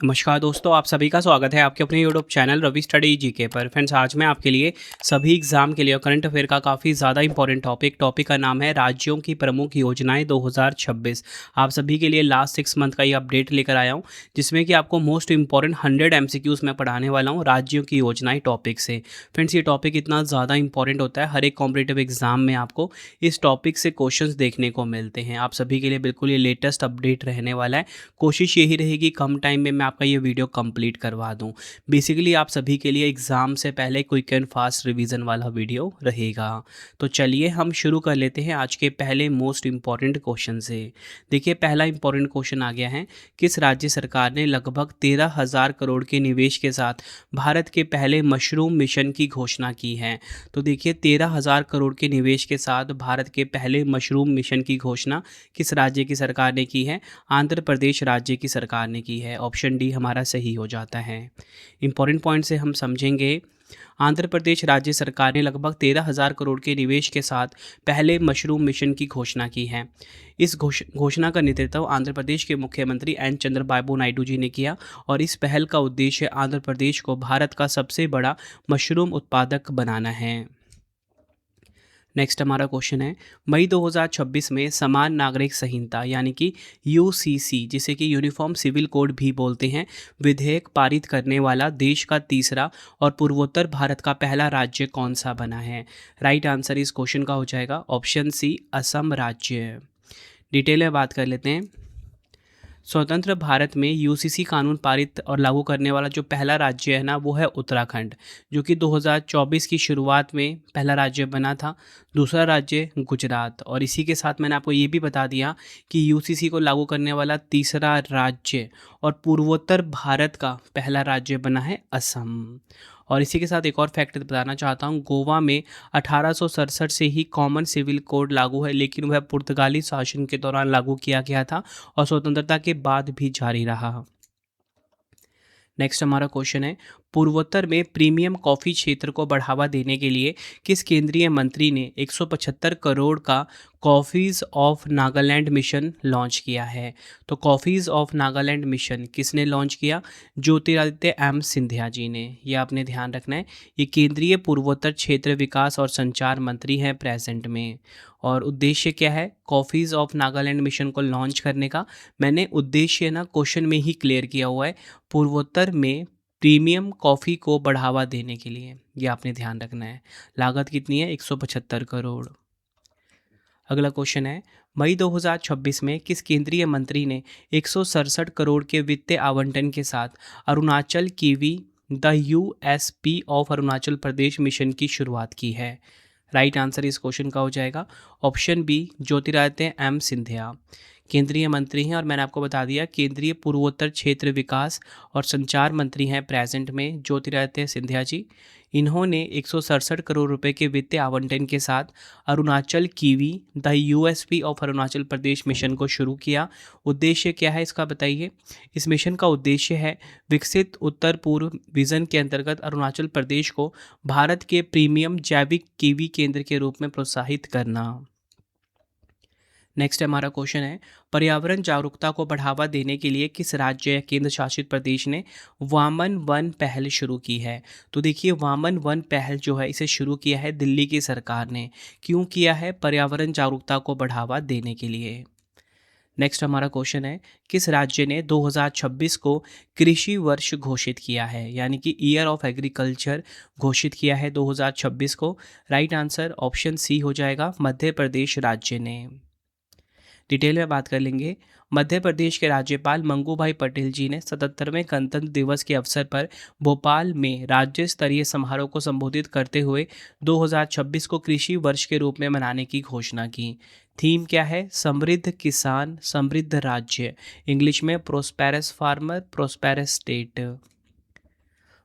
नमस्कार दोस्तों, आप सभी का स्वागत है आपके अपने YouTube channel Ravi study GK पर। फ्रेंड्स, आज मैं आपके लिए सभी एग्जाम के लिए और करंट अफेयर का काफ़ी ज़्यादा इंपॉर्टेंट टॉपिक का नाम है राज्यों की प्रमुख योजनाएं 2026। आप सभी के लिए लास्ट 6 मंथ का ये अपडेट लेकर आया हूँ, जिसमें कि आपको मोस्ट इंपॉर्टेंट 100 MCQs मैं पढ़ाने वाला हूँ राज्यों की योजनाएं टॉपिक से। फ्रेंड्स, ये टॉपिक इतना ज़्यादा इंपॉर्टेंट होता है, हर एक कॉम्पिटेटिव एग्जाम में आपको इस टॉपिक से क्वेश्चंस देखने को मिलते हैं। आप सभी के लिए बिल्कुल ये लेटेस्ट अपडेट रहने वाला है। कोशिश यही रहेगी कम टाइम में मैं आपका ये वीडियो कंप्लीट करवा दूं। बेसिकली आप सभी के लिए एग्ज़ाम से पहले क्विक एंड फास्ट रिवीजन वाला वीडियो रहेगा। तो चलिए हम शुरू कर लेते हैं आज के पहले मोस्ट इम्पॉर्टेंट क्वेश्चन से। देखिए, पहला इंपॉर्टेंट क्वेश्चन आ गया है, किस राज्य सरकार ने लगभग 13,000 करोड़ के निवेश के साथ भारत के पहले मशरूम मिशन की घोषणा की है। तो देखिए, 13,000 करोड़ के निवेश के साथ भारत के पहले मशरूम मिशन की घोषणा किस राज्य की सरकार ने की है? आंध्र प्रदेश राज्य की सरकार ने की है। ऑप्शन डी हमारा सही हो जाता है। इंपॉर्टेंट पॉइंट से हम समझेंगे, आंध्र प्रदेश राज्य सरकार ने लगभग 13,000 करोड़ के निवेश के साथ पहले मशरूम मिशन की घोषणा की है। इस घोषणा का नेतृत्व आंध्र प्रदेश के मुख्यमंत्री एन चंद्रबाबू नायडू जी ने किया और इस पहल का उद्देश्य आंध्र प्रदेश को भारत का सबसे बड़ा मशरूम उत्पादक बनाना है। नेक्स्ट हमारा क्वेश्चन है, मई 2026 में समान नागरिक संहिता यानी कि यूसीसी, जिसे कि यूनिफॉर्म सिविल कोड भी बोलते हैं, विधेयक पारित करने वाला देश का तीसरा और पूर्वोत्तर भारत का पहला राज्य कौन सा बना है? राइट आंसर इस क्वेश्चन का हो जाएगा ऑप्शन सी, असम राज्य। डिटेल में बात कर लेते हैं। स्वतंत्र भारत में यूसीसी कानून पारित और लागू करने वाला जो पहला राज्य है ना, वो है उत्तराखंड, जो कि 2024 की शुरुआत में पहला राज्य बना था। दूसरा राज्य गुजरात, और इसी के साथ मैंने आपको ये भी बता दिया कि यूसीसी को लागू करने वाला तीसरा राज्य और पूर्वोत्तर भारत का पहला राज्य बना है असम। और इसी के साथ एक और फैक्ट बताना चाहता हूँ, गोवा में 1867 से ही कॉमन सिविल कोड लागू है, लेकिन वह पुर्तगाली शासन के दौरान लागू किया गया था और स्वतंत्रता के बाद भी जारी रहा। नेक्स्ट हमारा क्वेश्चन है, पूर्वोत्तर में प्रीमियम कॉफ़ी क्षेत्र को बढ़ावा देने के लिए किस केंद्रीय मंत्री ने 175 करोड़ का coffees of Nagaland mission launch किया है? तो कॉफ़ीज़ ऑफ नागालैंड मिशन किसने लॉन्च किया? ज्योतिरादित्य एम सिंधिया जी ने। यह आपने ध्यान रखना है, ये केंद्रीय पूर्वोत्तर क्षेत्र विकास और संचार मंत्री हैं प्रेजेंट में। और उद्देश्य क्या है कॉफ़ीज़ ऑफ नागालैंड मिशन को लॉन्च करने का? मैंने उद्देश्य ना क्वेश्चन में ही क्लियर किया हुआ है, पूर्वोत्तर में प्रीमियम कॉफ़ी को बढ़ावा देने के लिए। ये आपने ध्यान रखना है। लागत कितनी है? 175 करोड़। अगला क्वेश्चन है, मई 2026 में किस केंद्रीय मंत्री ने 167 करोड़ के वित्तीय आवंटन के साथ Arunachal kiwi the USP of Arunachal Pradesh mission की शुरुआत की है? राइट आंसर इस क्वेश्चन का हो जाएगा option B, Jyotiraditya M Scindia. केंद्रीय मंत्री हैं और मैंने आपको बता दिया केंद्रीय पूर्वोत्तर क्षेत्र विकास और संचार मंत्री हैं प्रेजेंट में ज्योतिरादित्य सिंधिया जी। इन्होंने 167 करोड़ रुपए के वित्तीय आवंटन के साथ Arunachal kiwi the USP of Arunachal Pradesh mission को शुरू किया। उद्देश्य क्या है इसका बताइए? इस मिशन का उद्देश्य है विकसित उत्तर पूर्व विजन के अंतर्गत अरुणाचल प्रदेश को भारत के प्रीमियम जैविक कीवी केंद्र के रूप में प्रोत्साहित करना। नेक्स्ट हमारा क्वेश्चन है, पर्यावरण जागरूकता को बढ़ावा देने के लिए किस राज्य या केंद्र शासित प्रदेश ने वामन वन पहल शुरू की है? तो देखिए, वामन वन पहल जो है इसे शुरू किया है दिल्ली की सरकार ने। क्यों किया है? पर्यावरण जागरूकता को बढ़ावा देने के लिए। नेक्स्ट हमारा क्वेश्चन है, किस राज्य ने 2026 को कृषि वर्ष घोषित किया है, यानी कि ईयर ऑफ एग्रीकल्चर घोषित किया है 2026 को? राइट आंसर ऑप्शन सी हो जाएगा, मध्य प्रदेश राज्य ने। डिटेल में बात कर लेंगे। मध्य प्रदेश के राज्यपाल मंगू भाई पटेल जी ने 77वें गणतंत्र दिवस के अवसर पर भोपाल में राज्य स्तरीय समारोह को संबोधित करते हुए 2026 को कृषि वर्ष के रूप में मनाने की घोषणा की। थीम क्या है? समृद्ध किसान समृद्ध राज्य, इंग्लिश में प्रोस्पेरस फार्मर प्रोस्पेरस स्टेट।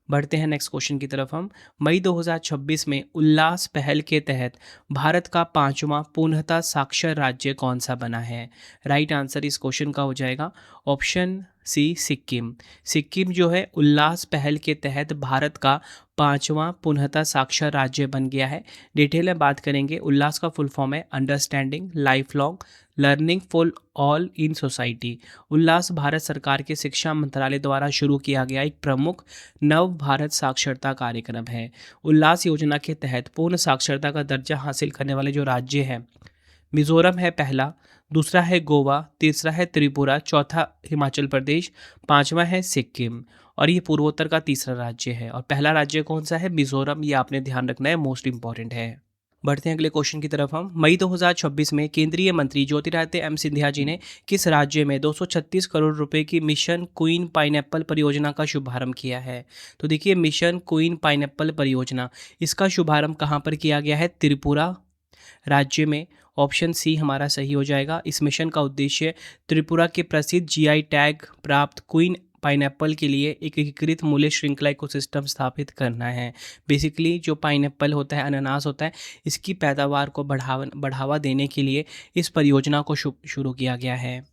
बढ़ते हैं नेक्स्ट क्वेश्चन की तरफ हम। मई 2026 में उल्लास पहल के तहत भारत का 5वां पूर्णतः साक्षर राज्य कौन सा बना है? राइट आंसर इस क्वेश्चन का हो जाएगा ऑप्शन सी, सिक्किम। सिक्किम जो है उल्लास पहल के तहत भारत का 5वां पूर्णतः साक्षर राज्य बन गया है। डिटेल में बात करेंगे, उल्लास का फुल फॉर्म है understanding life long learning for all in society. ULLAS Bharat सरकार के शिक्षा मंत्रालय द्वारा शुरू किया गया एक प्रमुख नव भारत साक्षरता कार्यक्रम है। उल्लास योजना के तहत पूर्ण साक्षरता का दर्जा हासिल करने वाले जो राज्य हैं, मिजोरम है पहला, दूसरा है गोवा, तीसरा है त्रिपुरा, चौथा हिमाचल प्रदेश, पांचवा है सिक्किम और ये पूर्वोत्तर का तीसरा राज्य है। और पहला राज्य कौन सा है? मिजोरम। ये आपने ध्यान रखना है, मोस्ट इंपॉर्टेंट है। बढ़ते हैं अगले क्वेश्चन की तरफ हम। मई 2026 में केंद्रीय मंत्री ज्योतिरादित्य एम सिंधिया जी ने किस राज्य में 236 करोड़ रुपए की मिशन क्वीन पाइनएप्पल परियोजना का शुभारंभ किया है? तो देखिए, मिशन क्वीन पाइनएप्पल परियोजना, इसका शुभारंभ कहाँ पर किया गया है? त्रिपुरा राज्य में। ऑप्शन सी हमारा सही हो जाएगा। इस मिशन का उद्देश्य त्रिपुरा के प्रसिद्ध जीआई टैग प्राप्त क्वीन पाइनएप्पल के लिए एक एकीकृत मूल्य श्रृंखला इकोसिस्टम स्थापित करना है। बेसिकली जो पाइनएप्पल होता है, अनानास होता है, इसकी पैदावार को बढ़ावा देने के लिए इस परियोजना को शुरू किया गया है।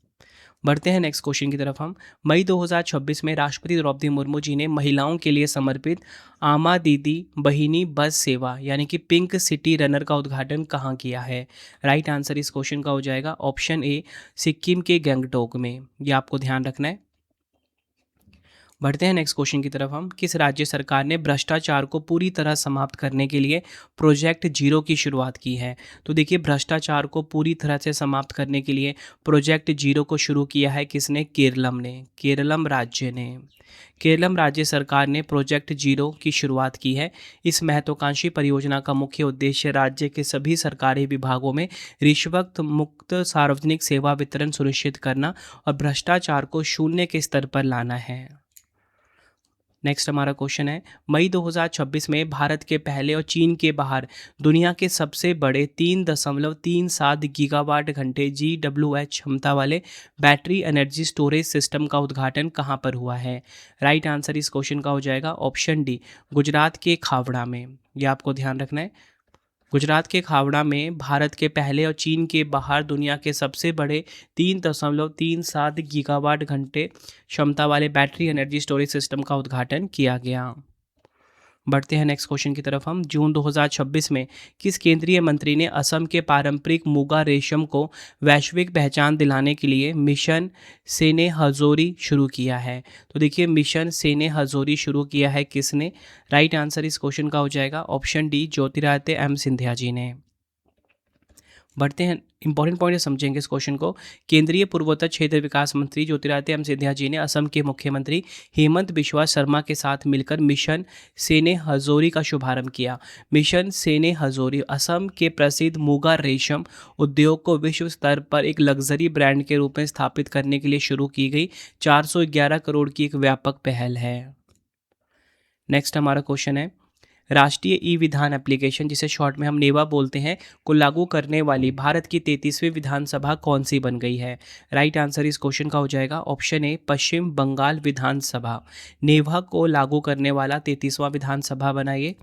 बढ़ते हैं नेक्स्ट क्वेश्चन की तरफ हम। मई 2026 में राष्ट्रपति द्रौपदी मुर्मू जी ने महिलाओं के लिए समर्पित आमा दीदी बहिनी बस सेवा यानी कि पिंक सिटी रनर का उद्घाटन कहाँ किया है? राइट आंसर इस क्वेश्चन का हो जाएगा ऑप्शन ए, सिक्किम के गंगटोक में। ये आपको ध्यान रखना है। बढ़ते हैं नेक्स्ट क्वेश्चन की तरफ हम। किस राज्य सरकार ने भ्रष्टाचार को पूरी तरह समाप्त करने के लिए प्रोजेक्ट जीरो की शुरुआत की है? तो देखिए, भ्रष्टाचार को पूरी तरह से समाप्त करने के लिए प्रोजेक्ट जीरो को शुरू किया है किसने? केरलम ने, केरलम राज्य ने। केरलम राज्य सरकार ने प्रोजेक्ट जीरो की शुरुआत की है। इस महत्वाकांक्षी परियोजना का मुख्य उद्देश्य राज्य के सभी सरकारी विभागों में रिश्वत मुक्त सार्वजनिक सेवा वितरण सुनिश्चित करना और भ्रष्टाचार को शून्य के स्तर पर लाना है। नेक्स्ट हमारा क्वेश्चन है, मई 2026 में भारत के पहले और चीन के बाहर दुनिया के सबसे बड़े 3.37 गीगावाट घंटे GWH क्षमता वाले बैटरी एनर्जी स्टोरेज सिस्टम का उद्घाटन कहाँ पर हुआ है? राइट आंसर इस क्वेश्चन का हो जाएगा ऑप्शन डी, गुजरात के खावड़ा में। ये आपको ध्यान रखना है। गुजरात के खावड़ा में भारत के पहले और चीन के बाहर दुनिया के सबसे बड़े 3.37 गीगावाट घंटे क्षमता वाले बैटरी एनर्जी स्टोरेज सिस्टम का उद्घाटन किया गया। बढ़ते हैं नेक्स्ट क्वेश्चन की तरफ हम। जून 2026 में किस केंद्रीय मंत्री ने असम के पारंपरिक मुगा रेशम को वैश्विक पहचान दिलाने के लिए मिशन सेने हजोरी शुरू किया है? तो देखिए, मिशन सेने हजोरी शुरू किया है किसने? राइट आंसर इस क्वेश्चन का हो जाएगा option D, Jyotiraditya M Scindia ji ने। बढ़ते हैं, इंपॉर्टेंट पॉइंट समझेंगे इस क्वेश्चन को। केंद्रीय पूर्वोत्तर क्षेत्र विकास मंत्री ज्योतिरादित्य एम सिंधिया जी ने असम के मुख्यमंत्री हेमंत बिश्वा शर्मा के साथ मिलकर मिशन सेने हजोरी का शुभारंभ किया। मिशन सेने हजोरी असम के प्रसिद्ध मुगा रेशम उद्योग को विश्व स्तर पर एक लग्जरी ब्रांड के रूप में स्थापित करने के लिए शुरू की गई 411 करोड़ की एक व्यापक पहल है। नेक्स्ट हमारा क्वेश्चन है, राष्ट्रीय ई विधान एप्लीकेशन, जिसे शॉर्ट में हम नेवा बोलते हैं, को लागू करने वाली भारत की 33वीं विधानसभा कौन सी बन गई है? राइट आंसर इस क्वेश्चन का हो जाएगा ऑप्शन ए, पश्चिम बंगाल विधानसभा। नेवा को लागू करने वाला 33वां विधानसभा बना ये।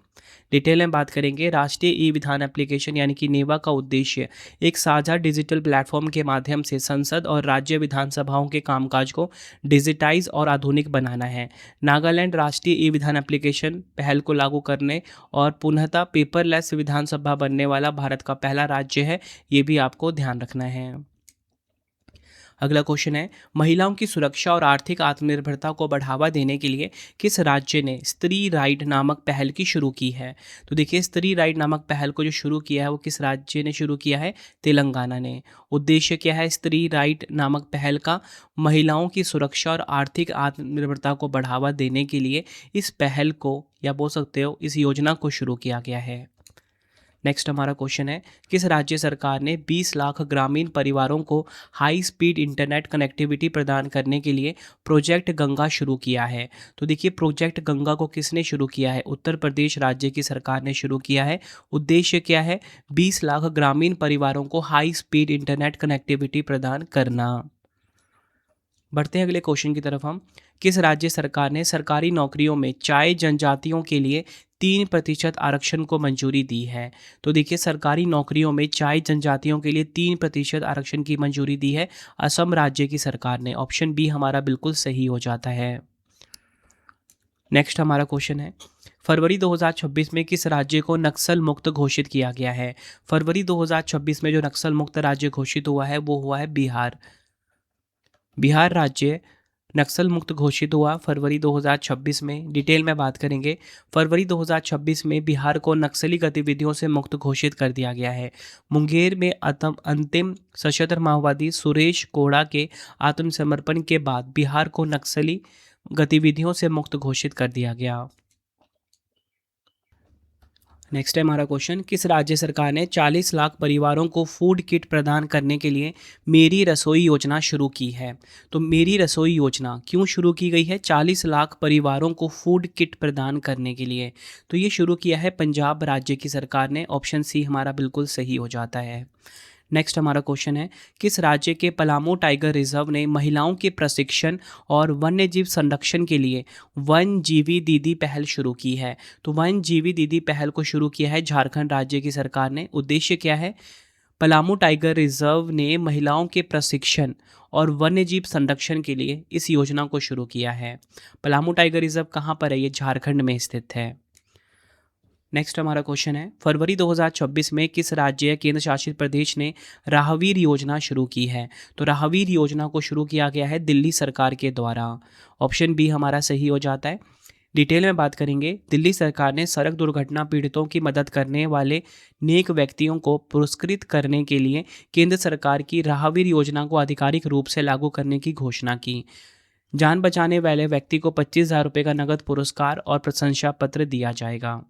डिटेल में बात करेंगे। राष्ट्रीय ई विधान एप्लीकेशन यानी कि नेवा का उद्देश्य एक साझा डिजिटल प्लेटफॉर्म के माध्यम से संसद और राज्य विधानसभाओं के कामकाज को डिजिटाइज और आधुनिक बनाना है। नागालैंड राष्ट्रीय ई विधान एप्लीकेशन पहल को लागू करने और पुनः पेपरलेस विधानसभा बनने वाला भारत का पहला राज्य है। ये भी आपको ध्यान रखना है। अगला क्वेश्चन है, महिलाओं की सुरक्षा और आर्थिक आत्मनिर्भरता को बढ़ावा देने के लिए किस राज्य ने स्त्री राइट नामक पहल की शुरू की है? तो देखिए, स्त्री राइट नामक पहल को जो शुरू किया है वो किस राज्य ने शुरू किया है? तेलंगाना ने। उद्देश्य क्या है स्त्री राइट नामक पहल का? महिलाओं की सुरक्षा और आर्थिक आत्मनिर्भरता को बढ़ावा देने के लिए इस पहल को, या बोल सकते हो इस योजना को शुरू किया गया है। नेक्स्ट हमारा क्वेश्चन है, किस राज्य सरकार ने 20 लाख ग्रामीण परिवारों को हाई स्पीड इंटरनेट कनेक्टिविटी प्रदान करने के लिए प्रोजेक्ट गंगा शुरू किया है? तो देखिए, प्रोजेक्ट गंगा को किसने शुरू किया है? उत्तर प्रदेश राज्य की सरकार ने शुरू किया है। उद्देश्य क्या है? 20 लाख ग्रामीण परिवारों को हाई स्पीड इंटरनेट कनेक्टिविटी प्रदान करना। बढ़ते हैं अगले क्वेश्चन की तरफ हम। किस राज्य सरकार ने सरकारी नौकरियों में चाय जनजातियों के लिए 3% आरक्षण को मंजूरी दी है? तो देखिए, सरकारी नौकरियों में चाय जनजातियों के लिए 3% आरक्षण की मंजूरी दी है असम राज्य की सरकार ने। ऑप्शन बी हमारा बिल्कुल सही हो जाता है। नेक्स्ट हमारा क्वेश्चन है, फरवरी 2026 में किस राज्य को नक्सल मुक्त घोषित किया गया है? फरवरी 2026 में जो नक्सल मुक्त राज्य घोषित हुआ है वो हुआ है बिहार। बिहार राज्य नक्सल मुक्त घोषित हुआ फरवरी 2026 में। डिटेल में बात करेंगे, फरवरी 2026 में बिहार को नक्सली गतिविधियों से मुक्त घोषित कर दिया गया है। मुंगेर में अंतिम सशस्त्र माओवादी सुरेश कोड़ा के आत्मसमर्पण के बाद बिहार को नक्सली गतिविधियों से मुक्त घोषित कर दिया गया। नेक्स्ट है हमारा क्वेश्चन, किस राज्य सरकार ने 40 लाख परिवारों को फूड किट प्रदान करने के लिए मेरी रसोई योजना शुरू की है? तो मेरी रसोई योजना क्यों शुरू की गई है 40 लाख परिवारों को फूड किट प्रदान करने के लिए? तो ये शुरू किया है पंजाब राज्य की सरकार ने। ऑप्शन सी हमारा बिल्कुल सही हो जाता है। नेक्स्ट हमारा क्वेश्चन है, किस राज्य के पलामू टाइगर रिजर्व ने महिलाओं के प्रशिक्षण और वन्यजीव संरक्षण के लिए वन जीवी दीदी पहल शुरू की है? तो वन जीवी दीदी पहल को शुरू किया है झारखंड राज्य की सरकार ने। उद्देश्य क्या है? पलामू टाइगर रिजर्व ने महिलाओं के प्रशिक्षण और वन्यजीव संरक्षण के लिए इस योजना को शुरू किया है। पलामू टाइगर रिजर्व कहाँ पर है? ये झारखंड में स्थित है। नेक्स्ट हमारा क्वेश्चन है, फरवरी 2026 में किस राज्य या केंद्र शासित प्रदेश ने राहवीर योजना शुरू की है? तो राहवीर योजना को शुरू किया गया है दिल्ली सरकार के द्वारा। ऑप्शन बी हमारा सही हो जाता है। डिटेल में बात करेंगे, दिल्ली सरकार ने सड़क दुर्घटना पीड़ितों की मदद करने वाले नेक व्यक्तियों को पुरस्कृत करने के लिए केंद्र सरकार की राहवीर योजना को आधिकारिक रूप से लागू करने की घोषणा की। जान बचाने वाले व्यक्ति को 25,000 रुपये का नगद पुरस्कार और प्रशंसा पत्र दिया जाएगा।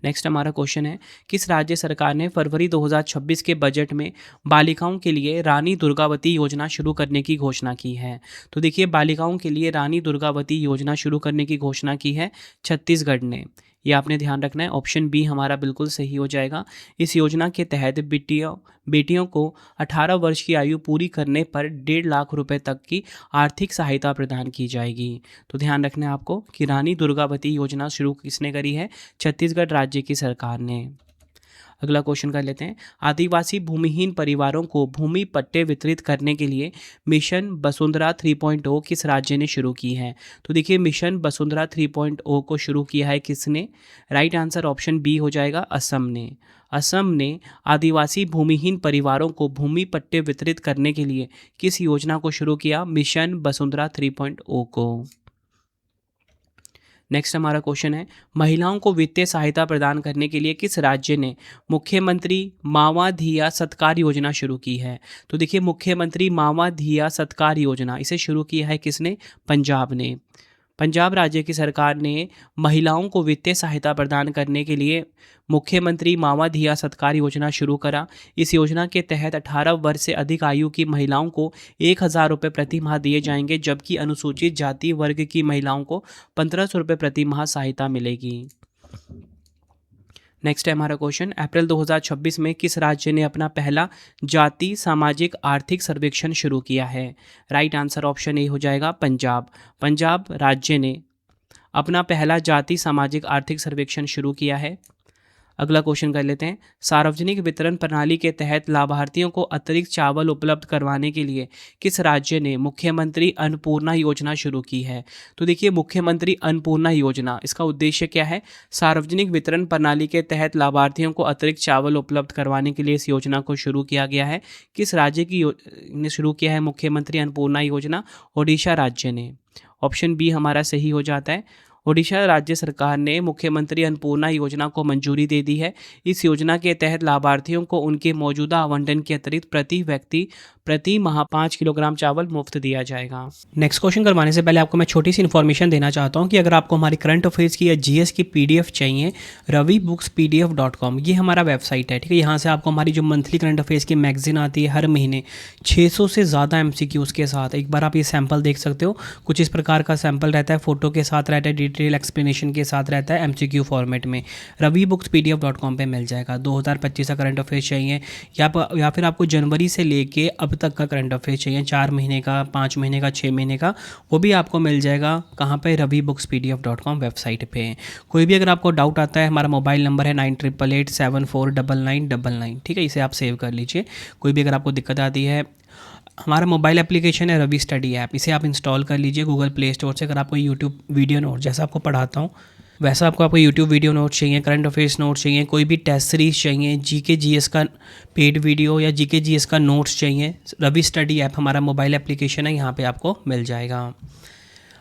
नेक्स्ट हमारा क्वेश्चन है, किस राज्य सरकार ने फरवरी 2026 के बजट में बालिकाओं के लिए रानी दुर्गावती योजना शुरू करने की घोषणा की है? तो देखिए, बालिकाओं के लिए रानी दुर्गावती योजना शुरू करने की घोषणा की है छत्तीसगढ़ ने। ये आपने ध्यान रखना है। ऑप्शन बी हमारा बिल्कुल सही हो जाएगा। इस योजना के तहत बेटियों को 18 वर्ष की आयु पूरी करने पर 1.5 लाख रुपए तक की आर्थिक सहायता प्रदान की जाएगी। तो ध्यान रखना है आपको कि रानी दुर्गावती योजना शुरू किसने करी है? छत्तीसगढ़ राज्य की सरकार ने। अगला क्वेश्चन कर लेते हैं, आदिवासी भूमिहीन परिवारों को भूमि पट्टे वितरित करने के लिए मिशन वसुंधरा 3.0 किस राज्य ने शुरू की है? तो देखिए, मिशन वसुंधरा 3.0 को शुरू किया है किसने? राइट आंसर ऑप्शन बी हो जाएगा, असम ने। असम ने आदिवासी भूमिहीन परिवारों को भूमि पट्टे वितरित करने के लिए किस योजना को शुरू किया? मिशन वसुंधरा 3.0 को। नेक्स्ट हमारा क्वेश्चन है, महिलाओं को वित्तीय सहायता प्रदान करने के लिए किस राज्य ने मुख्यमंत्री मावा धिया सत्कार योजना शुरू की है? तो देखिए, मुख्यमंत्री मावा धिया सत्कार योजना इसे शुरू किया है किसने? पंजाब ने। पंजाब राज्य की सरकार ने महिलाओं को वित्तीय सहायता प्रदान करने के लिए मुख्यमंत्री मावा धिया सत्कार योजना शुरू करा। इस योजना के तहत 18 वर्ष से अधिक आयु की महिलाओं को 1,000 रुपये प्रति माह दिए जाएंगे, जबकि अनुसूचित जाति वर्ग की महिलाओं को 1,500 रुपये प्रति माह सहायता मिलेगी। नेक्स्ट है हमारा क्वेश्चन, अप्रैल 2026 में किस राज्य ने अपना पहला जाति सामाजिक आर्थिक सर्वेक्षण शुरू किया है? राइट आंसर ऑप्शन ए हो जाएगा, पंजाब। पंजाब राज्य ने अपना पहला जाति सामाजिक आर्थिक सर्वेक्षण शुरू किया है। अगला क्वेश्चन कर लेते हैं, सार्वजनिक वितरण प्रणाली के तहत लाभार्थियों को अतिरिक्त चावल उपलब्ध करवाने के लिए किस राज्य ने मुख्यमंत्री अन्नपूर्णा योजना शुरू की है? तो देखिए, मुख्यमंत्री अन्नपूर्णा योजना, इसका उद्देश्य क्या है? सार्वजनिक वितरण प्रणाली के तहत लाभार्थियों को अतिरिक्त चावल उपलब्ध करवाने के लिए इस योजना को शुरू किया गया है। किस राज्य की ने शुरू किया है मुख्यमंत्री अन्नपूर्णा योजना? ओडिशा राज्य ने। ऑप्शन बी हमारा सही हो जाता है। ओडिशा राज्य सरकार ने मुख्यमंत्री अन्नपूर्णा योजना को मंजूरी दे दी है। इस योजना के तहत लाभार्थियों को उनके मौजूदा आवंटन के अतिरिक्त प्रति व्यक्ति प्रति माह 5 किलोग्राम चावल मुफ्त दिया जाएगा। नेक्स्ट क्वेश्चन करवाने से पहले आपको मैं छोटी सी इन्फॉर्मेशन देना चाहता हूं कि अगर आपको हमारी करंट अफेयर्स की या जीएस की पीडीएफ चाहिए, ravibookspdf.com ये हमारा वेबसाइट है, ठीक है। यहाँ से आपको हमारी जो मंथली करंट अफेयर्स की मैगजीन आती है हर महीने 600 से ज़्यादा एमसीक्यूज़ के साथ, एक बार आप ये सैम्पल देख सकते हो। कुछ इस प्रकार का सैम्पल रहता है, फोटो के साथ रहता है, डिटेल एक्सप्लेनेशन के साथ रहता है, एमसीक्यू फॉर्मेट में। ravibookspdf.com पे मिल जाएगा। 2025 का करंट अफेयर्स चाहिए या फिर आपको जनवरी से लेके अब तक का करंट अफेयर्स चाहिए, 4 महीने का, 5 महीने का, 6 महीने का, वो भी आपको मिल जाएगा। कहाँ पे? ravibookspdf.com वेबसाइट पे। कोई भी अगर आपको डाउट आता है, हमारा मोबाइल नंबर है 9888749999, ठीक है, इसे आप सेव कर लीजिए। कोई भी अगर आपको दिक्कत आती है, हमारा मोबाइल एप्लीकेशन है रवि स्टडी ऐप, इसे आप इंस्टॉल कर लीजिए गूगल प्ले स्टोर से। अगर आपको यूट्यूब वीडियो नोट जैसा आपको पढ़ाता हूँ वैसा आपको यूट्यूब वीडियो नोट्स चाहिए, करंट अफेयर्स नोट्स चाहिए, कोई भी टेस्ट सीरीज चाहिए, जीके जीएस का पेड वीडियो या जीके जीएस का नोट्स चाहिए, रवि स्टडी ऐप हमारा मोबाइल एप्लीकेशन है, यहाँ पे आपको मिल जाएगा।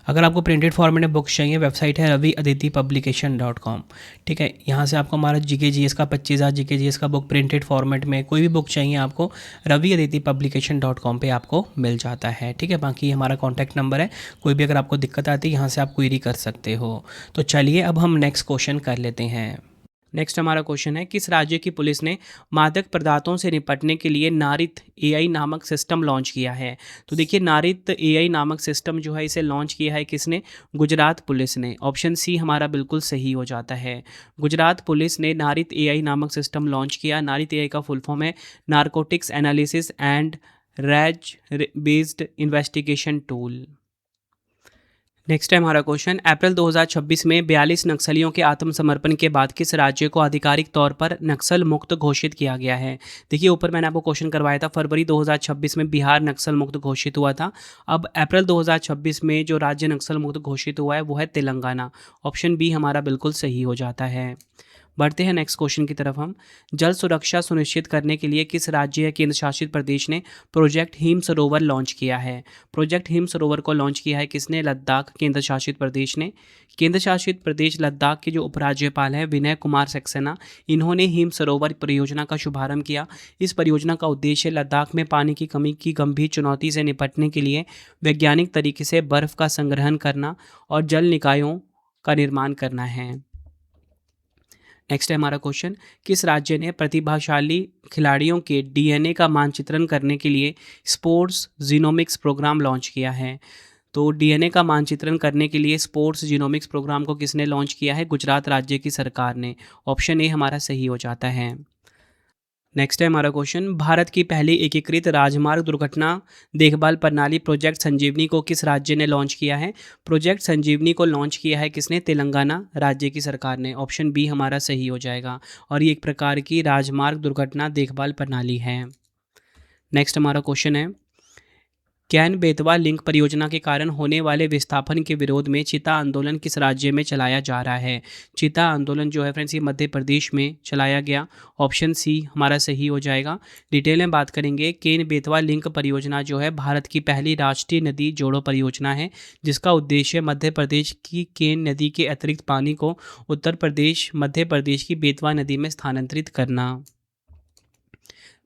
अगर आपको प्रिंटेड फॉर्मेट में बुक्स चाहिए, वेबसाइट है raviaditipublication.com। ठीक है, यहाँ से आपको हमारा जीके जीएस का 25,000 जीके जीएस का बुक प्रिंटेड फॉर्मेट में कोई भी बुक चाहिए आपको raviaditipublication.com पे आपको मिल जाता है। ठीक है, बाकी हमारा कॉन्टैक्ट नंबर है, कोई भी अगर आपको दिक्कत आती है यहाँ से आप क्वेरी कर सकते हो। तो चलिए अब हम नेक्स्ट क्वेश्चन कर लेते हैं। नेक्स्ट हमारा क्वेश्चन है, किस राज्य की पुलिस ने मादक पदार्थों से निपटने के लिए नारित एआई नामक सिस्टम लॉन्च किया है? तो देखिए, नारित एआई नामक सिस्टम जो है इसे लॉन्च किया है किसने? गुजरात पुलिस ने। ऑप्शन सी हमारा बिल्कुल सही हो जाता है। गुजरात पुलिस ने नारित एआई नामक सिस्टम लॉन्च किया। नारित एआई का फुल फॉर्म है narcotics analysis and razz based investigation tool. Next है हमारा क्वेश्चन, अप्रैल 2026 में 42 नक्सलियों के आत्मसमर्पण के बाद किस राज्य को आधिकारिक तौर पर नक्सल मुक्त घोषित किया गया है? देखिए, ऊपर मैंने आपको क्वेश्चन करवाया था, फरवरी 2026 में बिहार नक्सल मुक्त घोषित हुआ था। अब अप्रैल 2026 में जो राज्य नक्सल मुक्त घोषित हुआ है वो है तेलंगाना। ऑप्शन बी हमारा बिल्कुल सही हो जाता है। बढ़ते हैं नेक्स्ट क्वेश्चन की तरफ हम। जल सुरक्षा सुनिश्चित करने के लिए किस राज्य या केंद्र शासित प्रदेश ने प्रोजेक्ट हिम सरोवर लॉन्च किया है? प्रोजेक्ट हिम सरोवर को लॉन्च किया है किसने? लद्दाख केंद्र शासित प्रदेश ने। केंद्र शासित प्रदेश लद्दाख के जो उपराज्यपाल हैं विनय कुमार सक्सेना, इन्होंने हिम सरोवर परियोजना का शुभारंभ किया। इस परियोजना का उद्देश्य लद्दाख में पानी की कमी की गंभीर चुनौती से निपटने के लिए वैज्ञानिक तरीके से बर्फ का संग्रहण करना और जल निकायों का निर्माण करना है। नेक्स्ट है हमारा क्वेश्चन, किस राज्य ने प्रतिभाशाली खिलाड़ियों के डीएनए का मानचित्रण करने के लिए स्पोर्ट्स जीनोमिक्स प्रोग्राम लॉन्च किया है? तो डीएनए का मानचित्रण करने के लिए स्पोर्ट्स जीनोमिक्स प्रोग्राम को किसने लॉन्च किया है? गुजरात राज्य की सरकार ने। ऑप्शन ए हमारा सही हो जाता है। नेक्स्ट है हमारा क्वेश्चन, भारत की पहली एकीकृत राजमार्ग दुर्घटना देखभाल प्रणाली प्रोजेक्ट संजीवनी को किस राज्य ने लॉन्च किया है? प्रोजेक्ट संजीवनी को लॉन्च किया है किसने? तेलंगाना राज्य की सरकार ने। ऑप्शन बी हमारा सही हो जाएगा, और ये एक प्रकार की राजमार्ग दुर्घटना देखभाल प्रणाली है। नेक्स्ट हमारा क्वेश्चन है, कैन बेतवा लिंक परियोजना के कारण होने वाले विस्थापन के विरोध में चिता आंदोलन किस राज्य में चलाया जा रहा है? चिता आंदोलन जो है फ्रेंड्स ये मध्य प्रदेश में चलाया गया। ऑप्शन सी हमारा सही हो जाएगा। डिटेल में बात करेंगे, केन बेतवा लिंक परियोजना जो है भारत की पहली राष्ट्रीय नदी जोड़ो परियोजना है, जिसका उद्देश्य मध्य प्रदेश की केन नदी के अतिरिक्त पानी को उत्तर प्रदेश मध्य प्रदेश की बेतवा नदी में स्थानांतरित करना।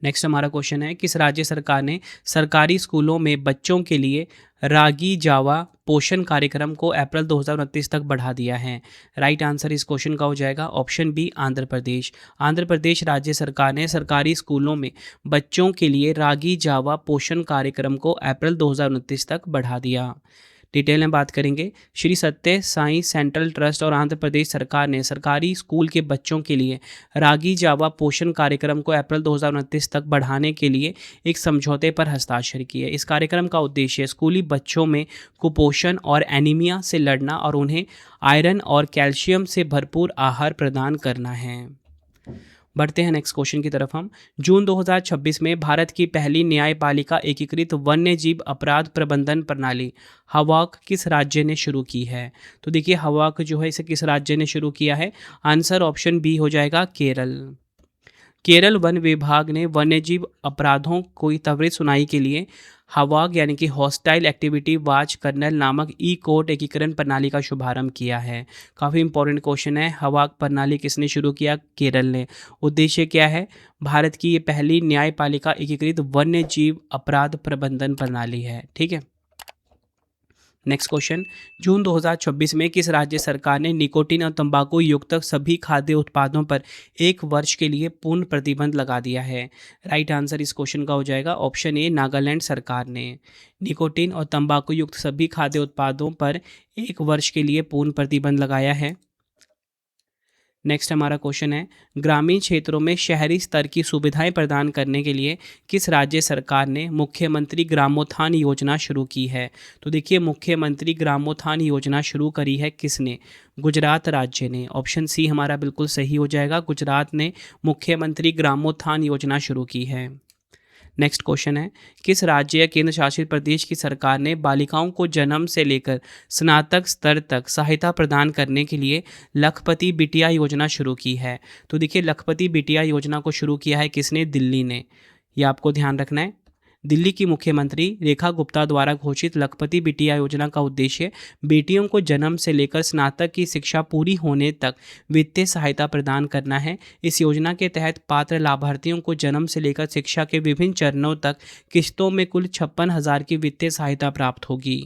नेक्स्ट हमारा क्वेश्चन है, किस राज्य सरकार ने सरकारी स्कूलों में बच्चों के लिए रागी जावा पोषण कार्यक्रम को अप्रैल 2029 तक बढ़ा दिया है? राइट आंसर इस क्वेश्चन का हो जाएगा ऑप्शन बी आंध्र प्रदेश। आंध्र प्रदेश राज्य सरकार ने सरकारी स्कूलों में बच्चों के लिए रागी जावा पोषण कार्यक्रम को अप्रैल 2029 तक बढ़ा दिया। डिटेल में बात करेंगे, श्री सत्य साई सेंट्रल ट्रस्ट और आंध्र प्रदेश सरकार ने सरकारी स्कूल के बच्चों के लिए रागी जावा पोषण कार्यक्रम को अप्रैल 2029 तक बढ़ाने के लिए एक समझौते पर हस्ताक्षर किए। इस कार्यक्रम का उद्देश्य स्कूली बच्चों में कुपोषण और एनीमिया से लड़ना और उन्हें आयरन और कैल्शियम से भरपूर आहार प्रदान करना है। बढ़ते हैं नेक्स्ट क्वेश्चन की तरफ हम। जून 2026 में भारत की पहली न्यायपालिका एकीकृत वन्य जीव अपराध प्रबंधन प्रणाली हवाक किस राज्य ने शुरू की है? तो देखिए, हवाक जो है इसे किस राज्य ने शुरू किया है? आंसर ऑप्शन बी हो जाएगा केरल। केरल वन विभाग ने वन्यजीव अपराधों को त्वरित सुनवाई के लिए हवाक यानी कि हॉस्टाइल एक्टिविटी वाच कर्नल नामक ई कोर्ट एकीकरण प्रणाली का शुभारंभ किया है। काफ़ी इंपॉर्टेंट क्वेश्चन है, हवाक प्रणाली किसने शुरू किया? केरल ने। उद्देश्य क्या है? भारत की ये पहली न्यायपालिका एकीकृत वन्य जीव अपराध प्रबंधन प्रणाली है। ठीक है, नेक्स्ट क्वेश्चन, जून 2026 में किस राज्य सरकार ने निकोटीन और तंबाकू युक्त सभी खाद्य उत्पादों पर 1 वर्ष के लिए पूर्ण प्रतिबंध लगा दिया है? राइट आंसर इस क्वेश्चन का हो जाएगा ऑप्शन ए नागालैंड सरकार ने। निकोटीन और तंबाकू युक्त सभी खाद्य उत्पादों पर 1 वर्ष के लिए पूर्ण प्रतिबंध लगाया है। नेक्स्ट हमारा क्वेश्चन है, ग्रामीण क्षेत्रों में शहरी स्तर की सुविधाएं प्रदान करने के लिए किस राज्य सरकार ने मुख्यमंत्री ग्रामोत्थान योजना शुरू की है? तो देखिए, मुख्यमंत्री ग्रामोत्थान योजना शुरू करी है किसने? गुजरात राज्य ने। ऑप्शन सी हमारा बिल्कुल सही हो जाएगा, गुजरात ने मुख्यमंत्री ग्रामोत्थान योजना शुरू की है। नेक्स्ट क्वेश्चन है, किस राज्य या केंद्र शासित प्रदेश की सरकार ने बालिकाओं को जन्म से लेकर स्नातक स्तर तक सहायता प्रदान करने के लिए लखपति बिटिया योजना शुरू की है? तो देखिए, लखपति बिटिया योजना को शुरू किया है किसने? दिल्ली ने। ये आपको ध्यान रखना है। दिल्ली की मुख्यमंत्री रेखा गुप्ता द्वारा घोषित लखपति बिटिया योजना का उद्देश्य बेटियों को जन्म से लेकर स्नातक की शिक्षा पूरी होने तक वित्तीय सहायता प्रदान करना है। इस योजना के तहत पात्र लाभार्थियों को जन्म से लेकर शिक्षा के विभिन्न चरणों तक किस्तों में कुल 56,000 की वित्तीय सहायता प्राप्त होगी।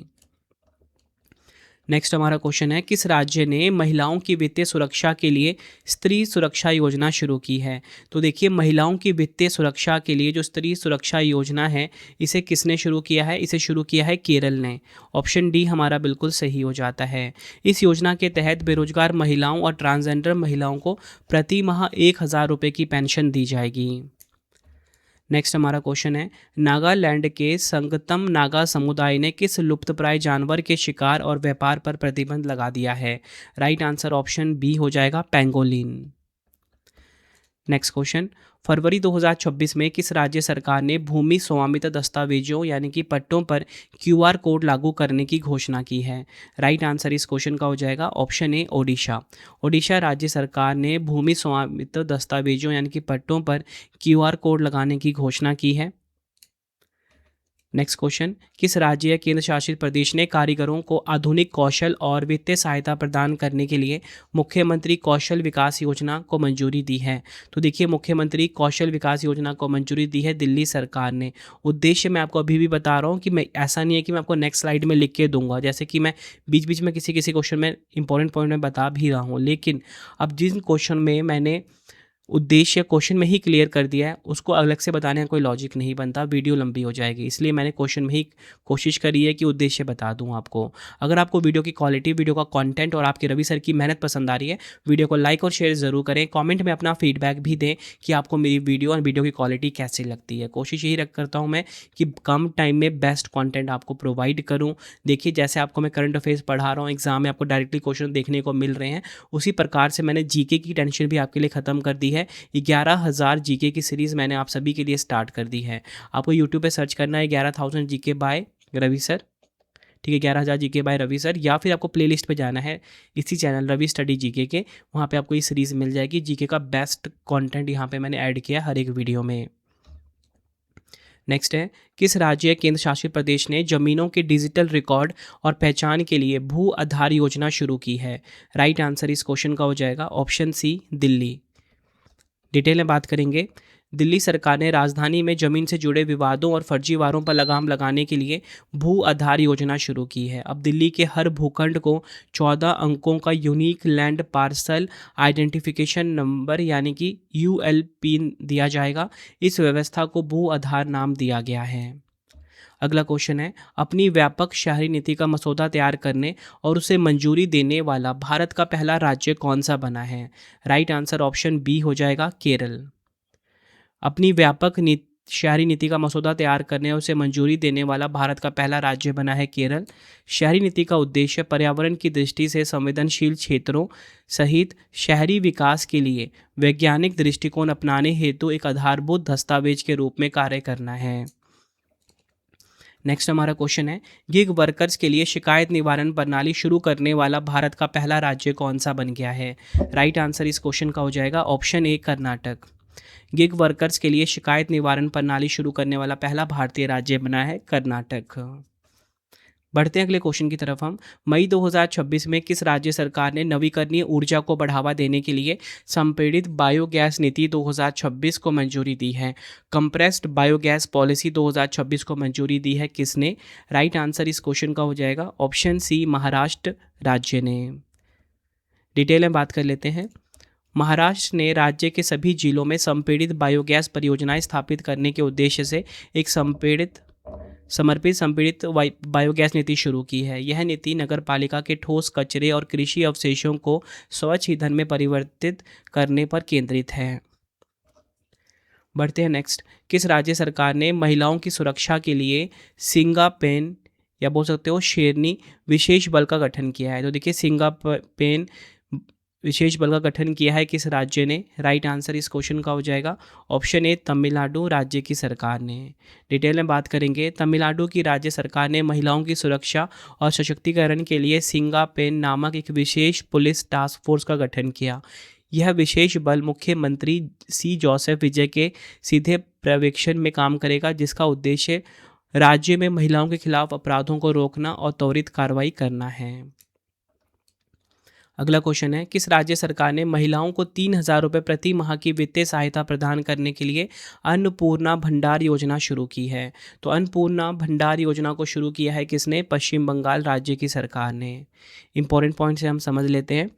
नेक्स्ट हमारा क्वेश्चन है, किस राज्य ने महिलाओं की वित्तीय सुरक्षा के लिए स्त्री सुरक्षा योजना शुरू की है? तो देखिए, महिलाओं की वित्तीय सुरक्षा के लिए जो स्त्री सुरक्षा योजना है, इसे किसने शुरू किया है? इसे शुरू किया है केरल ने। ऑप्शन डी हमारा बिल्कुल सही हो जाता है। इस योजना के तहत बेरोजगार महिलाओं और ट्रांसजेंडर महिलाओं को प्रति माह 1,000 रुपये की पेंशन दी जाएगी। नेक्स्ट हमारा क्वेश्चन है, नागालैंड के संगतम नागा समुदाय ने किस लुप्तप्राय जानवर के शिकार और व्यापार पर प्रतिबंध लगा दिया है? राइट आंसर ऑप्शन बी हो जाएगा, पेंगोलिन। नेक्स्ट क्वेश्चन, फरवरी 2026 में किस राज्य सरकार ने भूमि स्वामित्व दस्तावेजों यानी कि पट्टों पर क्यूआर कोड लागू करने की घोषणा की है? राइट आंसर इस क्वेश्चन का हो जाएगा ऑप्शन ए, ओडिशा। ओडिशा राज्य सरकार ने भूमि स्वामित्व दस्तावेजों यानी कि पट्टों पर क्यूआर कोड लगाने की घोषणा की है। नेक्स्ट क्वेश्चन, किस राज्य या केंद्र शासित प्रदेश ने कारीगरों को आधुनिक कौशल और वित्तीय सहायता प्रदान करने के लिए मुख्यमंत्री कौशल विकास योजना को मंजूरी दी है? तो देखिए, मुख्यमंत्री कौशल विकास योजना को मंजूरी दी है दिल्ली सरकार ने। उद्देश्य मैं आपको अभी भी बता रहा हूँ कि मैं ऐसा नहीं है कि मैं आपको नेक्स्ट स्लाइड में लिख के दूंगा, जैसे कि मैं बीच बीच में किसी किसी क्वेश्चन में इंपॉर्टेंट पॉइंट में बता भी रहा हूँ, लेकिन अब जिन क्वेश्चन में मैंने उद्देश्य क्वेश्चन में ही क्लियर कर दिया है, उसको अलग से बताने का कोई लॉजिक नहीं बनता, वीडियो लंबी हो जाएगी। इसलिए मैंने क्वेश्चन में ही कोशिश करी है कि उद्देश्य बता दूं आपको। अगर आपको वीडियो की क्वालिटी, वीडियो का कंटेंट और आपके रवि सर की मेहनत पसंद आ रही है, वीडियो को लाइक और शेयर ज़रूर करें। कमेंट में अपना फीडबैक भी दें कि आपको मेरी वीडियो और वीडियो की क्वालिटी कैसी लगती है। कोशिश यही करता हूँ मैं कि कम टाइम में बेस्ट कॉन्टेंट आपको प्रोवाइड करूँ। देखिए, जैसे आपको मैं करंट अफेयर्स पढ़ा रहा हूँ, एग्जाम में आपको डायरेक्टली क्वेश्चन देखने को मिल रहे हैं, उसी प्रकार से मैंने जीके की टेंशन भी आपके लिए ख़त्म कर दी है। 11,000 जीके की सीरीज़ मैंने आप सभी के लिए स्टार्ट कर दी है। आपको यूट्यूब पे सर्च करना है 11,000 जीके बाय रवि सर, ठीक है, 11,000 जीके बाय रवि सर, या फिर आपको प्लेलिस्ट पे जाना है इसी चैनल रवि स्टडी जीके के, वहाँ पे आपको ये सीरीज़ मिल जाएगी। जीके का बेस्ट कंटेंट यहाँ पे मैंने ऐड किया हर एक वीडियो में। नेक्स्ट है, किस राज्य या केंद्र शासित प्रदेश ने जमीनों के डिजिटल रिकॉर्ड और पहचान के लिए भू आधार योजना शुरू की है? राइट आंसर इस क्वेश्चन का हो जाएगा ऑप्शन सी, दिल्ली। डिटेल में बात करेंगे, दिल्ली सरकार ने राजधानी में जमीन से जुड़े विवादों और फर्जीवाड़ों पर लगाम लगाने के लिए भू आधार योजना शुरू की है। अब दिल्ली के हर भूखंड को 14 अंकों का unique land parcel identification number यानी कि ULP दिया जाएगा। इस व्यवस्था को भू आधार नाम दिया गया है। अगला क्वेश्चन है, अपनी व्यापक शहरी नीति का मसौदा तैयार करने और उसे मंजूरी देने वाला भारत का पहला राज्य कौन सा बना है? राइट आंसर ऑप्शन बी हो जाएगा, केरल। अपनी व्यापक शहरी नीति का मसौदा तैयार करने और उसे मंजूरी देने वाला भारत का पहला राज्य बना है केरल। शहरी नीति का उद्देश्य पर्यावरण की दृष्टि से संवेदनशील क्षेत्रों सहित शहरी विकास के लिए वैज्ञानिक दृष्टिकोण अपनाने हेतु एक आधारभूत दस्तावेज के रूप में कार्य करना है। नेक्स्ट हमारा क्वेश्चन है, गिग वर्कर्स के लिए शिकायत निवारण प्रणाली शुरू करने वाला भारत का पहला राज्य कौन सा बन गया है? राइट आंसर इस क्वेश्चन का हो जाएगा option A, Karnataka. Gig workers के लिए शिकायत निवारण प्रणाली शुरू करने वाला पहला भारतीय राज्य बना है कर्नाटक। बढ़ते हैं अगले क्वेश्चन की तरफ हम। मई 2026 में किस राज्य सरकार ने नवीकरणीय ऊर्जा को बढ़ावा देने के लिए संपीड़ित बायोगैस नीति 2026 को मंजूरी दी है? कंप्रेस्ड बायोगैस पॉलिसी 2026 को मंजूरी दी है किसने? राइट आंसर इस क्वेश्चन का हो जाएगा ऑप्शन सी, महाराष्ट्र राज्य ने। डिटेल में बात कर लेते हैं। महाराष्ट्र ने राज्य के सभी जिलों में संपीड़ित बायोगैस परियोजनाएं स्थापित करने के उद्देश्य से एक समर्पित संपीड़ित बायोगैस नीति शुरू की है। यह नीति नगर पालिका के ठोस कचरे और कृषि अवशेषों को स्वच्छ ईंधन में परिवर्तित करने पर केंद्रित है। बढ़ते हैं नेक्स्ट, किस राज्य सरकार ने महिलाओं की सुरक्षा के लिए सिंगापेन या बोल सकते हो शेरनी विशेष बल का गठन किया है? तो देखिए, सिंगापेन विशेष बल का गठन किया है किस राज्य ने? राइट आंसर इस क्वेश्चन का हो जाएगा ऑप्शन ए तमिलनाडु राज्य की सरकार ने। डिटेल में बात करेंगे, तमिलनाडु की राज्य सरकार ने महिलाओं की सुरक्षा और सशक्तिकरण के लिए सिंगापेन नामक एक विशेष पुलिस टास्क फोर्स का गठन किया। यह विशेष बल मुख्यमंत्री सी जोसेफ विजय के सीधे पर्यवेक्षण में काम करेगा, जिसका उद्देश्य राज्य में महिलाओं के खिलाफ अपराधों को रोकना और त्वरित कार्रवाई करना है। अगला क्वेश्चन है, किस राज्य सरकार ने महिलाओं को 3,000 रुपये प्रति माह की वित्तीय सहायता प्रदान करने के लिए अन्नपूर्णा भंडार योजना शुरू की है? तो अन्नपूर्णा भंडार योजना को शुरू किया है किसने? पश्चिम बंगाल राज्य की सरकार ने। इंपॉर्टेंट पॉइंट से हम समझ लेते हैं।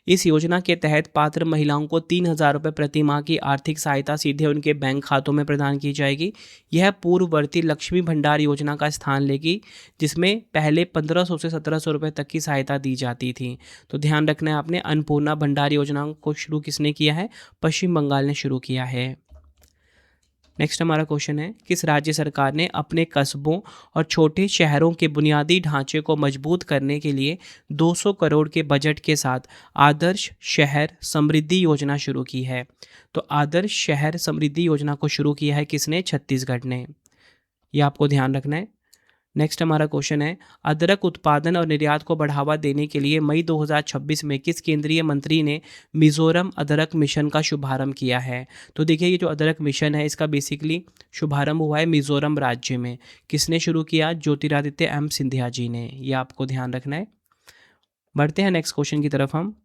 इस योजना के तहत पात्र महिलाओं को 3,000 रुपये प्रति माह की आर्थिक सहायता सीधे उनके बैंक खातों में प्रदान की जाएगी। यह पूर्ववर्ती लक्ष्मी भंडार योजना का स्थान लेगी, जिसमें पहले 1,500 से 1,700 रुपये तक की सहायता दी जाती थी। तो ध्यान रखना है आपने, अन्नपूर्णा भंडार योजना को शुरू किसने किया है? पश्चिम बंगाल ने शुरू किया है। नेक्स्ट हमारा क्वेश्चन है, किस राज्य सरकार ने अपने कस्बों और छोटे शहरों के बुनियादी ढांचे को मजबूत करने के लिए 200 करोड़ के बजट के साथ आदर्श शहर समृद्धि योजना शुरू की है? तो आदर्श शहर समृद्धि योजना को शुरू किया है किसने? छत्तीसगढ़ ने। ये आपको ध्यान रखना है। नेक्स्ट हमारा क्वेश्चन है, अदरक उत्पादन और निर्यात को बढ़ावा देने के लिए मई 2026 में किस केंद्रीय मंत्री ने मिजोरम अदरक मिशन का शुभारंभ किया है? तो देखिए, ये जो अदरक मिशन है इसका बेसिकली शुभारंभ हुआ है मिजोरम राज्य में। किसने शुरू किया? ज्योतिरादित्य एम सिंधिया जी ने। ये आपको ध्यान रखना है। बढ़ते हैं नेक्स्ट क्वेश्चन की तरफ हम।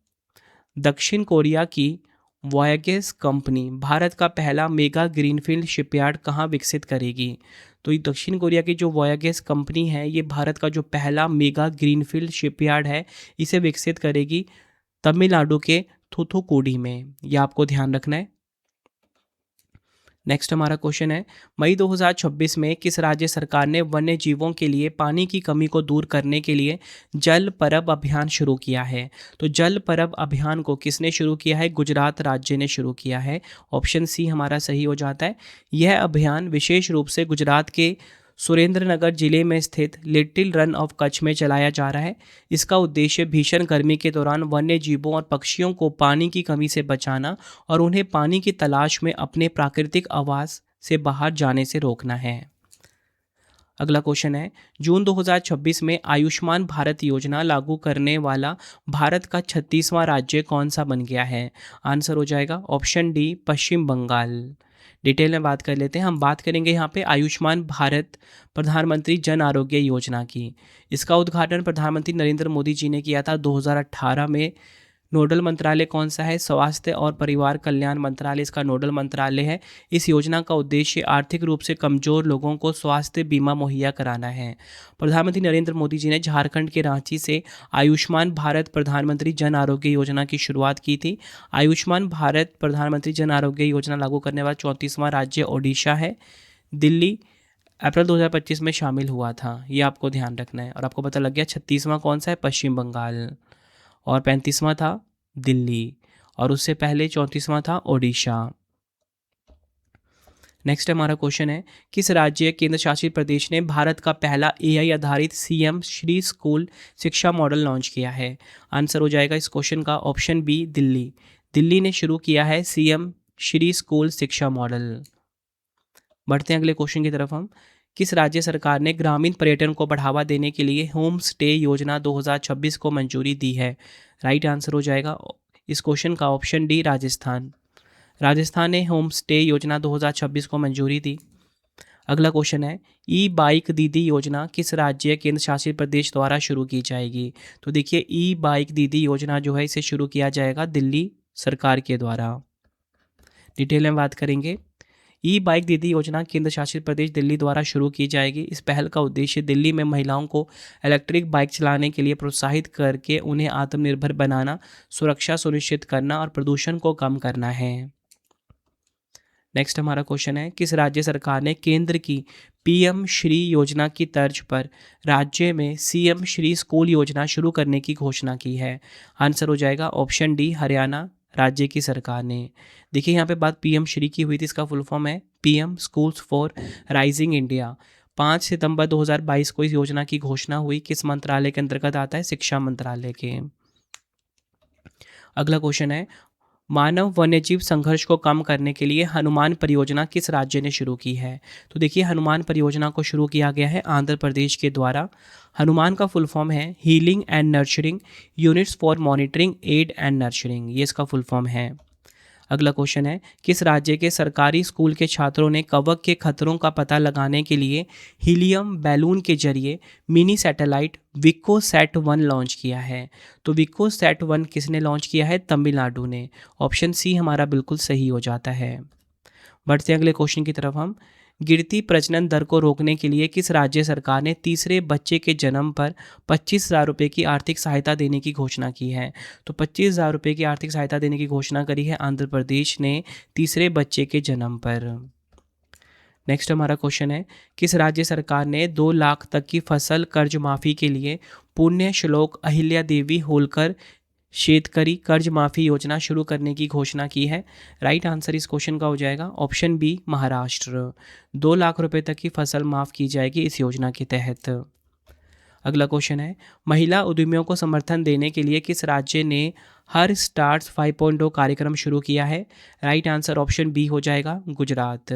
दक्षिण कोरिया की वोयागेस कंपनी भारत का पहला मेगा ग्रीनफील्ड शिपयार्ड कहाँ विकसित करेगी? तो ये दक्षिण कोरिया की जो वोयागेस कंपनी है, ये भारत का जो पहला मेगा ग्रीनफील्ड शिपयार्ड है, इसे विकसित करेगी तमिलनाडु के थूथुकुडी में। ये आपको ध्यान रखना है। नेक्स्ट हमारा क्वेश्चन है, मई 2026 में किस राज्य सरकार ने वन्य जीवों के लिए पानी की कमी को दूर करने के लिए जल परब अभियान शुरू किया है? तो जल परब अभियान को किसने शुरू किया है? गुजरात राज्य ने शुरू किया है। ऑप्शन सी हमारा सही हो जाता है। यह अभियान विशेष रूप से गुजरात के सुरेंद्रनगर जिले में स्थित लिटिल रन ऑफ कच्छ में चलाया जा रहा है। इसका उद्देश्य भीषण गर्मी के दौरान वन्य जीवों और पक्षियों को पानी की कमी से बचाना और उन्हें पानी की तलाश में अपने प्राकृतिक आवास से बाहर जाने से रोकना है। अगला क्वेश्चन है, जून 2026 में आयुष्मान भारत योजना लागू करने वाला भारत का 36वां राज्य कौन सा बन गया है? आंसर हो जाएगा ऑप्शन डी पश्चिम बंगाल। डिटेल में बात कर लेते हैं। हम बात करेंगे यहाँ पे आयुष्मान भारत प्रधानमंत्री जन आरोग्य योजना की। इसका उद्घाटन प्रधानमंत्री नरेंद्र मोदी जी ने किया था 2018 में। नोडल मंत्रालय कौन सा है? स्वास्थ्य और परिवार कल्याण मंत्रालय इसका नोडल मंत्रालय है। इस योजना का उद्देश्य आर्थिक रूप से कमजोर लोगों को स्वास्थ्य बीमा मुहैया कराना है। प्रधानमंत्री नरेंद्र मोदी जी ने झारखंड के रांची से आयुष्मान भारत प्रधानमंत्री जन आरोग्य योजना की शुरुआत की थी। आयुष्मान भारत प्रधानमंत्री जन आरोग्य योजना लागू करने वाला 34वां राज्य ओडिशा है। दिल्ली अप्रैल 2025 में शामिल हुआ था। ये आपको ध्यान रखना है। और आपको पता लग गया 36वां कौन सा है? पश्चिम बंगाल। और 35वां था दिल्ली, और उससे पहले 34वां था ओडिशा। नेक्स्ट हमारा क्वेश्चन है, किस राज्य केंद्र शासित प्रदेश ने भारत का पहला एआई आधारित सीएम श्री स्कूल शिक्षा मॉडल लॉन्च किया है? आंसर हो जाएगा इस क्वेश्चन का ऑप्शन बी दिल्ली। दिल्ली ने शुरू किया है सीएम श्री स्कूल शिक्षा मॉडल। बढ़ते हैं अगले क्वेश्चन की तरफ हम। किस राज्य सरकार ने ग्रामीण पर्यटन को बढ़ावा देने के लिए होम स्टे योजना 2026 को मंजूरी दी है? राइट आंसर हो जाएगा इस क्वेश्चन का ऑप्शन डी राजस्थान। राजस्थान ने होम स्टे योजना 2026 को मंजूरी दी। अगला क्वेश्चन है, ई बाइक दीदी योजना किस राज्य केंद्र शासित प्रदेश द्वारा शुरू की जाएगी? तो देखिए, ई बाइक दीदी योजना जो है इसे शुरू किया जाएगा दिल्ली सरकार के द्वारा। डिटेल में बात करेंगे। ई बाइक दीदी योजना केंद्र शासित प्रदेश दिल्ली द्वारा शुरू की जाएगी। इस पहल का उद्देश्य दिल्ली में महिलाओं को इलेक्ट्रिक बाइक चलाने के लिए प्रोत्साहित करके उन्हें आत्मनिर्भर बनाना, सुरक्षा सुनिश्चित करना और प्रदूषण को कम करना है। नेक्स्ट हमारा क्वेश्चन है, किस राज्य सरकार ने केंद्र की पीएम श्री योजना की तर्ज पर राज्य में सीएम श्री स्कूल योजना शुरू करने की घोषणा की है? आंसर हो जाएगा ऑप्शन डी हरियाणा राज्य की सरकार ने। देखिए, यहाँ पे बात पीएम श्री की हुई थी, इसका फुल फॉर्म है PM schools for rising India. 5 सितंबर 2022 को इस योजना की घोषणा हुई। किस मंत्रालय के अंतर्गत आता है? शिक्षा मंत्रालय के। अगला क्वेश्चन है, मानव वन्यजीव संघर्ष को कम करने के लिए हनुमान परियोजना किस राज्य ने शुरू की है? तो देखिए, हनुमान परियोजना को शुरू किया गया है आंध्र प्रदेश के द्वारा। हनुमान का फुल फॉर्म है healing and nurturing units for monitoring aid and nurturing, ये इसका फुल फॉर्म है। अगला क्वेश्चन है, किस राज्य के सरकारी स्कूल के छात्रों ने कवक के खतरों का पता लगाने के लिए हीलियम बैलून के जरिए मिनी सैटेलाइट विक्कोसैट-1 लॉन्च किया है? तो विक्कोसैट-1 किसने लॉन्च किया है? तमिलनाडु ने। ऑप्शन सी हमारा बिल्कुल सही हो जाता है। बढ़ते हैं अगले क्वेश्चन की तरफ हम। गिरती प्रजनन दर को रोकने के लिए किस राज्य सरकार ने तीसरे बच्चे के जन्म पर 25,000 रुपये की आर्थिक सहायता देने की घोषणा की है? तो 25,000 रुपये की आर्थिक सहायता देने की घोषणा करी है आंध्र प्रदेश ने तीसरे बच्चे के जन्म पर। नेक्स्ट हमारा क्वेश्चन है, किस राज्य सरकार ने 2 लाख तक की फसल कर्ज माफ़ी के लिए पुण्य श्लोक अहिल्या देवी होलकर शेतकरी कर्ज माफ़ी योजना शुरू करने की घोषणा की है? राइट आंसर इस क्वेश्चन का हो जाएगा ऑप्शन बी महाराष्ट्र। 2 लाख रुपए तक की फसल माफ़ की जाएगी इस योजना के तहत। अगला क्वेश्चन है, महिला उद्यमियों को समर्थन देने के लिए किस राज्य ने हर स्टार्स 5.0 कार्यक्रम शुरू किया है? राइट आंसर ऑप्शन बी हो जाएगा गुजरात।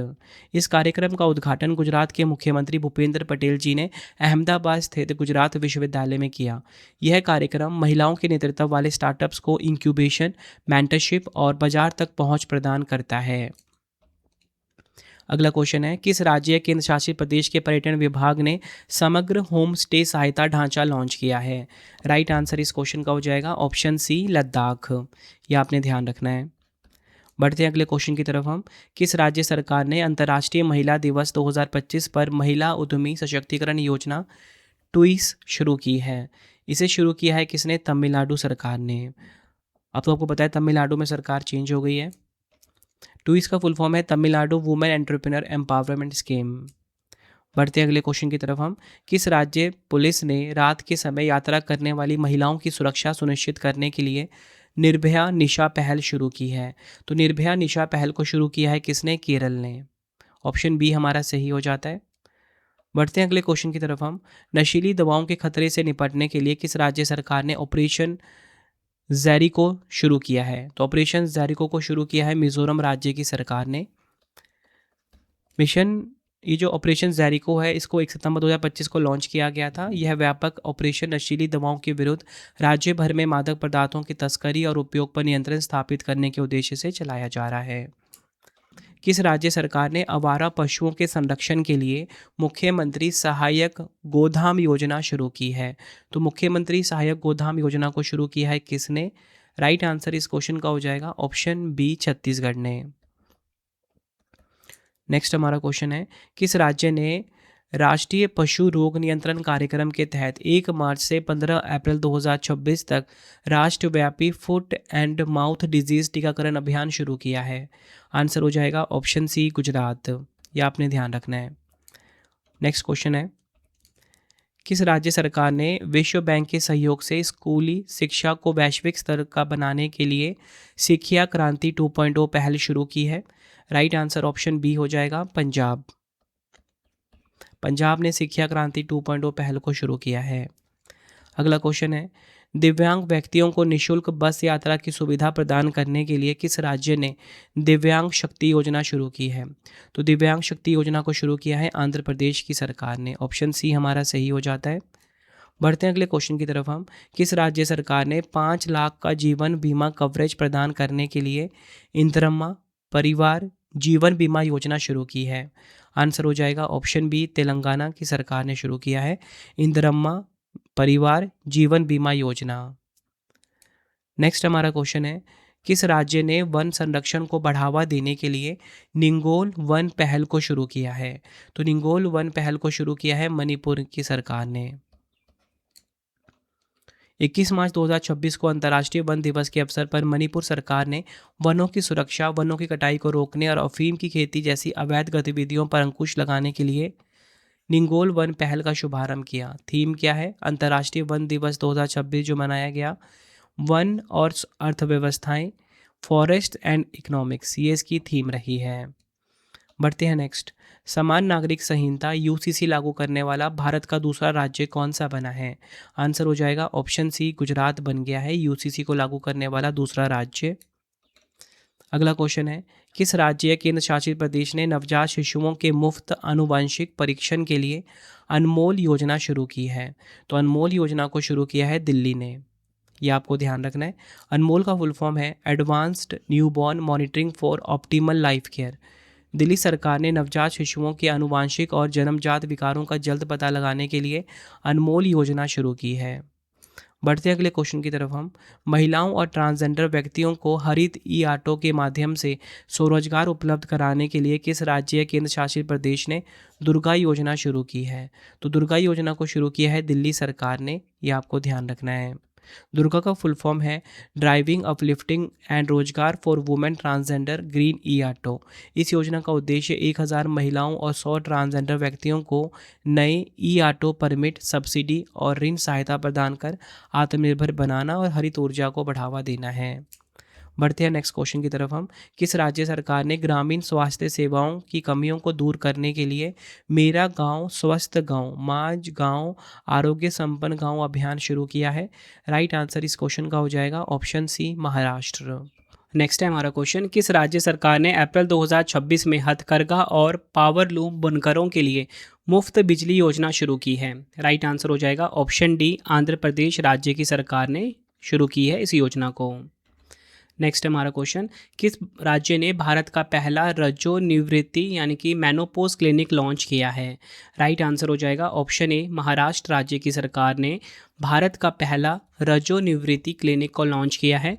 इस कार्यक्रम का उद्घाटन गुजरात के मुख्यमंत्री भूपेंद्र पटेल जी ने अहमदाबाद स्थित गुजरात विश्वविद्यालय में किया। यह कार्यक्रम महिलाओं के नेतृत्व वाले स्टार्टअप्स को इंक्यूबेशन, मेंटरशिप और बाजार तक पहुंच प्रदान करता है। अगला क्वेश्चन है, किस राज्य केंद्र शासित प्रदेश के पर्यटन विभाग ने समग्र होम स्टे सहायता ढांचा लॉन्च किया है? राइट आंसर इस क्वेश्चन का हो जाएगा ऑप्शन सी लद्दाख, यह आपने ध्यान रखना है। बढ़ते हैं अगले क्वेश्चन की तरफ हम। किस राज्य सरकार ने अंतर्राष्ट्रीय महिला दिवस 2025 पर महिला उद्यमी सशक्तिकरण योजना ट्विस शुरू की है? इसे शुरू किया है किसने? तमिलनाडु सरकार ने। अब तो आपको पता है तमिलनाडु में सरकार चेंज हो गई है। ट्विस का फुल फॉर्म है Tamil Nadu women entrepreneur empowerment scheme. बढ़ते अगले क्वेश्चन की तरफ हम। किस राज्य पुलिस ने रात के समय यात्रा करने वाली महिलाओं की सुरक्षा सुनिश्चित करने के लिए निर्भया निशा पहल शुरू की है? तो निर्भया निशा पहल को शुरू किया है किसने? केरल ने। ऑप्शन बी हमारा सही हो जाता है। बढ़ते हैं अगले क्वेश्चन की तरफ हम। नशीली दवाओं के खतरे से निपटने के लिए किस राज्य सरकार ने ऑपरेशन ज़ैरिको शुरू किया है? तो ऑपरेशन ज़ैरिको को शुरू किया है मिजोरम राज्य की सरकार ने। मिशन ये जो ऑपरेशन ज़ैरिको है इसको 1 सितंबर 2025 को लॉन्च किया गया था। यह व्यापक ऑपरेशन नशीली दवाओं के विरुद्ध राज्य भर में मादक पदार्थों की तस्करी और उपयोग पर नियंत्रण स्थापित करने के उद्देश्य से चलाया जा रहा है। किस राज्य सरकार ने आवारा पशुओं के संरक्षण के लिए मुख्यमंत्री सहायक गोधाम योजना शुरू की है? तो मुख्यमंत्री सहायक गोधाम योजना को शुरू किया है किसने? राइट आंसर इस क्वेश्चन का हो जाएगा ऑप्शन बी छत्तीसगढ़ ने। नेक्स्ट हमारा क्वेश्चन है, किस राज्य ने राष्ट्रीय पशु रोग नियंत्रण कार्यक्रम के तहत 1 मार्च से 15 अप्रैल 2026 तक राष्ट्रव्यापी फुट एंड माउथ डिजीज टीकाकरण अभियान शुरू किया है? आंसर हो जाएगा ऑप्शन सी गुजरात, यह आपने ध्यान रखना है। नेक्स्ट क्वेश्चन है, किस राज्य सरकार ने विश्व बैंक के सहयोग से स्कूली शिक्षा को वैश्विक स्तर का बनाने के लिए शिक्षा क्रांति 2.0 पहल शुरू की है? राइट आंसर ऑप्शन बी हो जाएगा पंजाब। पंजाब ने शिक्षा क्रांति 2.0 पहल को शुरू किया है। अगला क्वेश्चन है, दिव्यांग व्यक्तियों को निःशुल्क बस यात्रा की सुविधा प्रदान करने के लिए किस राज्य ने दिव्यांग शक्ति योजना शुरू की है? तो दिव्यांग शक्ति योजना को शुरू किया है आंध्र प्रदेश की सरकार ने। ऑप्शन सी हमारा सही हो जाता है। बढ़ते हैं अगले क्वेश्चन की तरफ हम। किस राज्य सरकार ने 5 लाख का जीवन बीमा कवरेज प्रदान करने के लिए इंदिरम्मा परिवार जीवन बीमा योजना शुरू की है? आंसर हो जाएगा ऑप्शन बी तेलंगाना की सरकार ने शुरू किया है इंदिरम्मा परिवार जीवन बीमा योजना। नेक्स्ट हमारा क्वेश्चन है, किस राज्य ने वन संरक्षण को बढ़ावा देने के लिए निंगोल वन पहल को शुरू किया है? तो निंगोल वन पहल को शुरू किया है मणिपुर की सरकार ने। 21 मार्च 2026 को अंतर्राष्ट्रीय वन दिवस के अवसर पर मणिपुर सरकार ने वनों की सुरक्षा, वनों की कटाई को रोकने और अफीम की खेती जैसी अवैध गतिविधियों पर अंकुश लगाने के लिए निंगोल वन पहल का शुभारंभ किया। थीम क्या है? अंतर्राष्ट्रीय वन दिवस 2026 जो मनाया गया, वन और अर्थव्यवस्थाएं, फॉरेस्ट एंड इकोनॉमिक्स, ये इसकी थीम रही है। बढ़ते हैं नेक्स्ट। समान नागरिक संहिता यूसीसी लागू करने वाला भारत का दूसरा राज्य कौन सा बना है? आंसर हो जाएगा ऑप्शन सी, गुजरात बन गया है यूसीसी को लागू करने वाला दूसरा राज्य। अगला क्वेश्चन है, किस राज्य या केंद्र शासित प्रदेश ने नवजात शिशुओं के मुफ्त आनुवंशिक परीक्षण के लिए अनमोल योजना शुरू की है? तो अनमोल योजना को शुरू किया है दिल्ली ने, ये आपको ध्यान रखना है। अनमोल का फुल फॉर्म है advanced newborn monitoring for optimal life care. Delhi सरकार ने नवजात शिशुओं के आनुवांशिक और जन्मजात विकारों का जल्द पता लगाने के लिए अनमोल योजना शुरू की है। बढ़ते अगले क्वेश्चन की तरफ हम, महिलाओं और ट्रांसजेंडर व्यक्तियों को हरित ई ऑटो के माध्यम से स्वरोजगार उपलब्ध कराने के लिए किस राज्य या केंद्र शासित प्रदेश ने दुर्गा योजना शुरू की है? तो दुर्गा योजना को शुरू किया है दिल्ली सरकार ने, ये आपको ध्यान रखना है। दुर्गा का फुल फॉर्म है ड्राइविंग अपलिफ्टिंग एंड रोजगार for women transgender green E auto. इस योजना का उद्देश्य 1000 महिलाओं और 100 ट्रांसजेंडर व्यक्तियों को नए ई ऑटो परमिट, सब्सिडी और ऋण सहायता प्रदान कर आत्मनिर्भर बनाना और हरित ऊर्जा को बढ़ावा देना है। बढ़ते हैं नेक्स्ट क्वेश्चन की तरफ हम, किस राज्य सरकार ने ग्रामीण स्वास्थ्य सेवाओं की कमियों को दूर करने के लिए मेरा गांव स्वस्थ गांव, माज गांव आरोग्य संपन्न गांव अभियान शुरू किया है? राइट आंसर इस क्वेश्चन का हो जाएगा ऑप्शन सी, महाराष्ट्र। नेक्स्ट है हमारा क्वेश्चन, किस राज्य सरकार ने अप्रैल 2026 में हथकरघा और पावरलूम बुनकरों के लिए मुफ्त बिजली योजना शुरू की है? राइट आंसर हो जाएगा ऑप्शन डी, आंध्र प्रदेश राज्य की सरकार ने शुरू की है इस योजना को। नेक्स्ट हमारा क्वेश्चन, किस राज्य ने भारत का पहला रजो निवृत्ति यानी कि मेनोपोज क्लिनिक लॉन्च किया है? राइट आंसर हो जाएगा ऑप्शन ए, महाराष्ट्र राज्य की सरकार ने भारत का पहला रजो निवृत्ति क्लिनिक को लॉन्च किया है।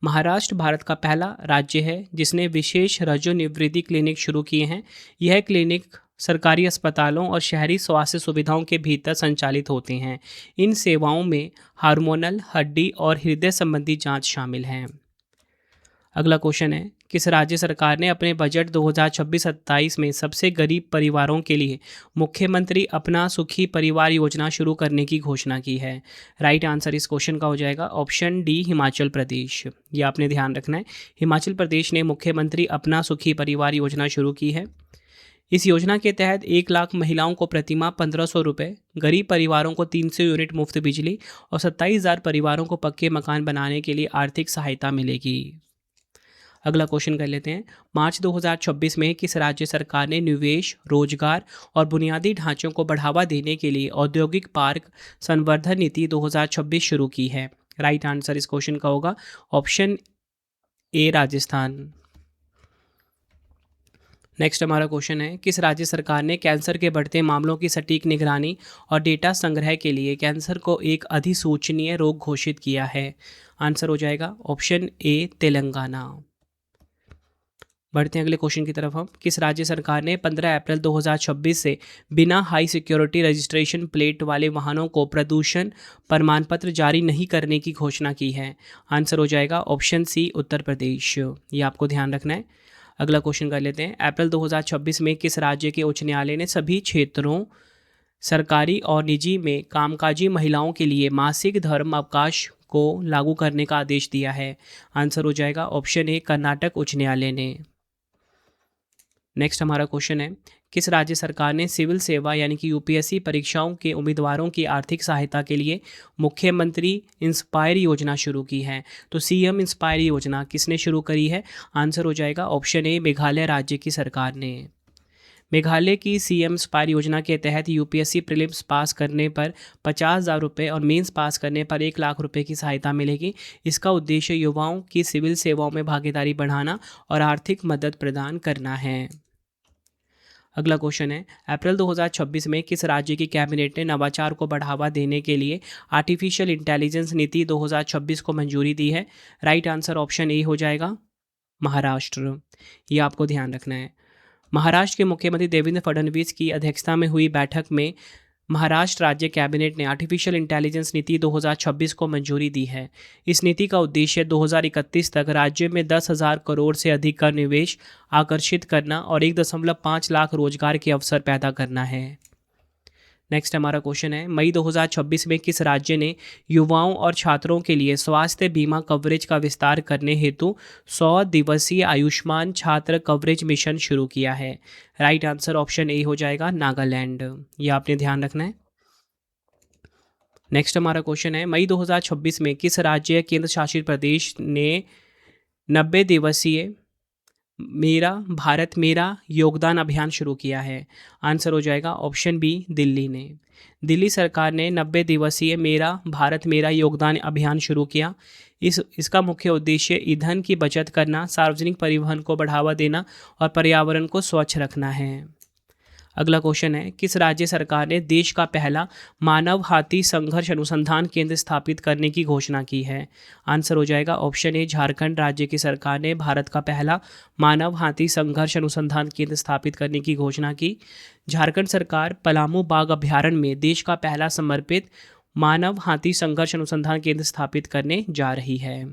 महाराष्ट्र भारत का पहला राज्य है जिसने विशेष रजो निवृत्ति क्लिनिक शुरू किए हैं। यह क्लिनिक सरकारी अस्पतालों और शहरी स्वास्थ्य सुविधाओं के भीतर संचालित होते हैं। इन सेवाओं में हार्मोनल, हड्डी और हृदय संबंधी जांच शामिल हैं। अगला क्वेश्चन है, किस राज्य सरकार ने अपने बजट 2026-27 में सबसे गरीब परिवारों के लिए मुख्यमंत्री अपना सुखी परिवार योजना शुरू करने की घोषणा की है? राइट आंसर इस क्वेश्चन का हो जाएगा ऑप्शन डी, हिमाचल प्रदेश। ये आपने ध्यान रखना है, हिमाचल प्रदेश ने मुख्यमंत्री अपना सुखी परिवार योजना शुरू की है। इस योजना के तहत 1 लाख महिलाओं को प्रतिमाह 1500 रुपये, गरीब परिवारों को 300 यूनिट मुफ्त बिजली और 27,000 परिवारों को पक्के मकान बनाने के लिए आर्थिक सहायता मिलेगी। अगला क्वेश्चन कर लेते हैं, मार्च 2026 में किस राज्य सरकार ने निवेश, रोजगार और बुनियादी ढांचों को बढ़ावा देने के लिए औद्योगिक पार्क संवर्धन नीति 2026 शुरू की है? राइट आंसर इस क्वेश्चन का होगा ऑप्शन ए, राजस्थान। नेक्स्ट हमारा क्वेश्चन है, किस राज्य सरकार ने कैंसर के बढ़ते मामलों की सटीक निगरानी और डेटा संग्रह के लिए कैंसर को एक अधिसूचनीय रोग घोषित किया है? आंसर हो जाएगा ऑप्शन ए, तेलंगाना। बढ़ते हैं अगले क्वेश्चन की तरफ हम, किस राज्य सरकार ने 15 अप्रैल 2026 से बिना हाई सिक्योरिटी रजिस्ट्रेशन प्लेट वाले वाहनों को प्रदूषण प्रमाण पत्र जारी नहीं करने की घोषणा की है? आंसर हो जाएगा ऑप्शन सी, उत्तर प्रदेश। ये आपको ध्यान रखना है। अगला क्वेश्चन कर लेते हैं, अप्रैल 2026 में किस राज्य के उच्च न्यायालय ने सभी क्षेत्रों सरकारी और निजी में कामकाजी महिलाओं के लिए मासिक धर्म अवकाश को लागू करने का आदेश दिया है? आंसर हो जाएगा ऑप्शन ए, कर्नाटक उच्च न्यायालय ने। नेक्स्ट हमारा क्वेश्चन है, किस राज्य सरकार ने सिविल सेवा यानी कि यूपीएससी परीक्षाओं के उम्मीदवारों की आर्थिक सहायता के लिए मुख्यमंत्री इंस्पायर योजना शुरू की है? तो सीएम इंस्पायर योजना किसने शुरू करी है? आंसर हो जाएगा ऑप्शन ए, मेघालय राज्य की सरकार ने। मेघालय की सीएम इंस्पायर योजना के तहत यूपीएससी प्रीलिम्स पास करने पर 50,000 रुपये और मेंस पास करने पर 1 लाख रुपये की सहायता मिलेगी। इसका उद्देश्य युवाओं की सिविल सेवाओं में भागीदारी बढ़ाना और आर्थिक मदद प्रदान करना है। अगला क्वेश्चन है, अप्रैल 2026 में किस राज्य की कैबिनेट ने नवाचार को बढ़ावा देने के लिए आर्टिफिशियल इंटेलिजेंस नीति 2026 को मंजूरी दी है? राइट आंसर ऑप्शन ए हो जाएगा, महाराष्ट्र। ये आपको ध्यान रखना है। महाराष्ट्र के मुख्यमंत्री देवेंद्र फडणवीस की अध्यक्षता में हुई बैठक में महाराष्ट्र राज्य कैबिनेट ने आर्टिफिशियल इंटेलिजेंस नीति 2026 को मंजूरी दी है। इस नीति का उद्देश्य 2031 तक राज्य में 10,000 करोड़ से अधिक का निवेश आकर्षित करना और 1.5 लाख रोजगार के अवसर पैदा करना है। नेक्स्ट हमारा क्वेश्चन है, मई 2026 में किस राज्य ने युवाओं और छात्रों के लिए स्वास्थ्य बीमा कवरेज का विस्तार करने हेतु 100 दिवसीय आयुष्मान छात्र कवरेज मिशन शुरू किया है? राइट आंसर ऑप्शन ए हो जाएगा नागालैंड। ये आपने ध्यान रखना है। नेक्स्ट हमारा क्वेश्चन है, मई 2026 में किस राज्य केंद्र शासित प्रदेश ने 90 दिवसीय मेरा भारत मेरा योगदान अभियान शुरू किया है? आंसर हो जाएगा ऑप्शन बी दिल्ली ने। दिल्ली सरकार ने 90 दिवसीय मेरा भारत मेरा योगदान अभियान शुरू किया। इसका मुख्य उद्देश्य ईंधन की बचत करना, सार्वजनिक परिवहन को बढ़ावा देना और पर्यावरण को स्वच्छ रखना है। अगला क्वेश्चन है, किस राज्य सरकार ने देश का पहला मानव हाथी संघर्ष अनुसंधान केंद्र स्थापित करने की घोषणा की है? आंसर हो जाएगा ऑप्शन ए झारखंड राज्य की सरकार ने भारत का पहला मानव हाथी संघर्ष अनुसंधान केंद्र स्थापित करने की घोषणा की। झारखंड सरकार पलामू बाघ अभ्यारण्य में देश का पहला समर्पित मानव हाथी संघर्ष अनुसंधान केंद्र स्थापित करने जा रही है।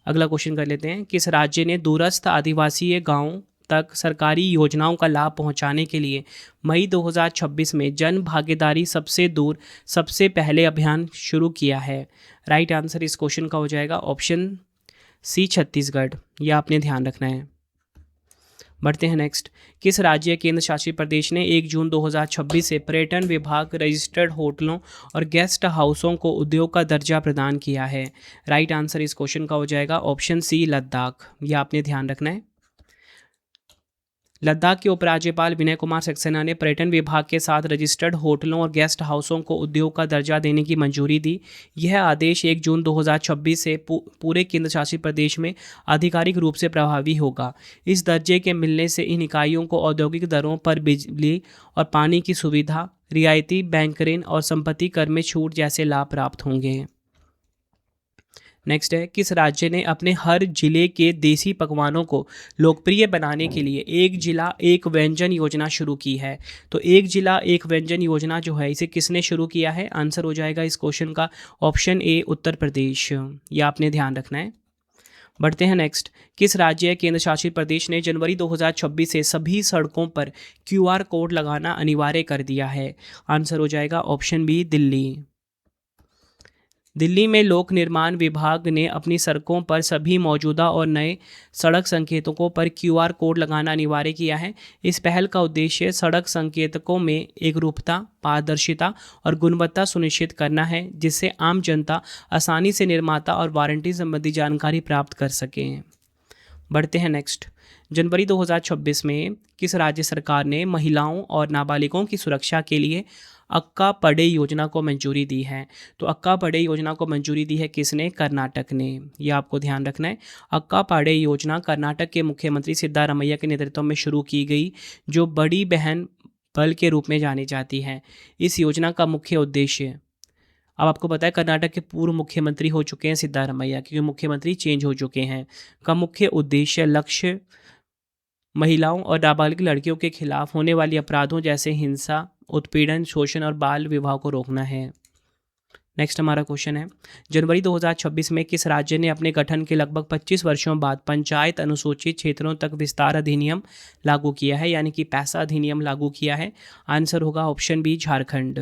अगला क्वेश्चन कर लेते हैं, किस राज्य ने दूरस्थ आदिवासी गांवों तक सरकारी योजनाओं का लाभ पहुंचाने के लिए मई 2026 में जन भागीदारी सबसे दूर सबसे पहले अभियान शुरू किया है? राइट आंसर इस क्वेश्चन का हो जाएगा ऑप्शन सी छत्तीसगढ़। यह आपने ध्यान रखना है। बढ़ते हैं नेक्स्ट, किस राज्य केंद्र शासित प्रदेश ने 1 जून 2026 से पर्यटन विभाग रजिस्टर्ड होटलों और गेस्ट हाउसों को उद्योग का दर्जा प्रदान किया है? राइट आंसर इस क्वेश्चन का हो जाएगा ऑप्शन सी लद्दाख। यह आपने ध्यान रखना है। लद्दाख के उपराज्यपाल विनय कुमार सक्सेना ने पर्यटन विभाग के साथ रजिस्टर्ड होटलों और गेस्ट हाउसों को उद्योग का दर्जा देने की मंजूरी दी। यह आदेश 1 जून 2026 से पूरे केंद्र शासित प्रदेश में आधिकारिक रूप से प्रभावी होगा। इस दर्जे के मिलने से इन इकाइयों को औद्योगिक दरों पर बिजली और पानी की सुविधा, रियायती बैंक ऋण और संपत्ति कर में छूट जैसे लाभ प्राप्त होंगे। नेक्स्ट है, किस राज्य ने अपने हर जिले के देसी पकवानों को लोकप्रिय बनाने के लिए एक जिला एक व्यंजन योजना शुरू की है? तो एक जिला एक व्यंजन योजना जो है इसे किसने शुरू किया है? आंसर हो जाएगा इस क्वेश्चन का ऑप्शन ए उत्तर प्रदेश। ये आपने ध्यान रखना है। बढ़ते हैं नेक्स्ट, किस राज्य केंद्र शासित प्रदेश ने जनवरी 2026 से सभी सड़कों पर QR कोड लगाना अनिवार्य कर दिया है? आंसर हो जाएगा ऑप्शन बी दिल्ली। दिल्ली में लोक निर्माण विभाग ने अपनी सड़कों पर सभी मौजूदा और नए सड़क संकेतकों पर QR कोड लगाना अनिवार्य किया है। इस पहल का उद्देश्य सड़क संकेतकों में एकरूपता, पारदर्शिता और गुणवत्ता सुनिश्चित करना है, जिससे आम जनता आसानी से निर्माता और वारंटी संबंधी जानकारी प्राप्त कर सकें। बढ़ते हैं नेक्स्ट, जनवरी 2026 में किस राज्य सरकार ने महिलाओं और नाबालिगों की सुरक्षा के लिए अक्का पढ़े योजना को मंजूरी दी है? तो अक्का पढ़े योजना को मंजूरी दी है किसने? कर्नाटक ने। यह आपको ध्यान रखना है। अक्का पढ़े योजना कर्नाटक के मुख्यमंत्री सिद्धारमैया के नेतृत्व में शुरू की गई, जो बड़ी बहन पहल के रूप में जानी जाती है। इस योजना का मुख्य उद्देश्य, अब आपको पता है कर्नाटक के पूर्व मुख्यमंत्री हो चुके हैं सिद्धारमैया, क्योंकि मुख्यमंत्री चेंज हो चुके हैं। का मुख्य उद्देश्य लक्ष्य महिलाओं और नाबालिग लड़कियों के खिलाफ होने वाली अपराधों जैसे हिंसा, उत्पीड़न, शोषण और बाल विवाह को रोकना है। नेक्स्ट हमारा क्वेश्चन है, जनवरी 2026 में किस राज्य ने अपने गठन के लगभग 25 वर्षों बाद पंचायत अनुसूचित क्षेत्रों तक विस्तार अधिनियम लागू किया है, यानी कि पैसा अधिनियम लागू किया है? आंसर होगा ऑप्शन बी झारखंड।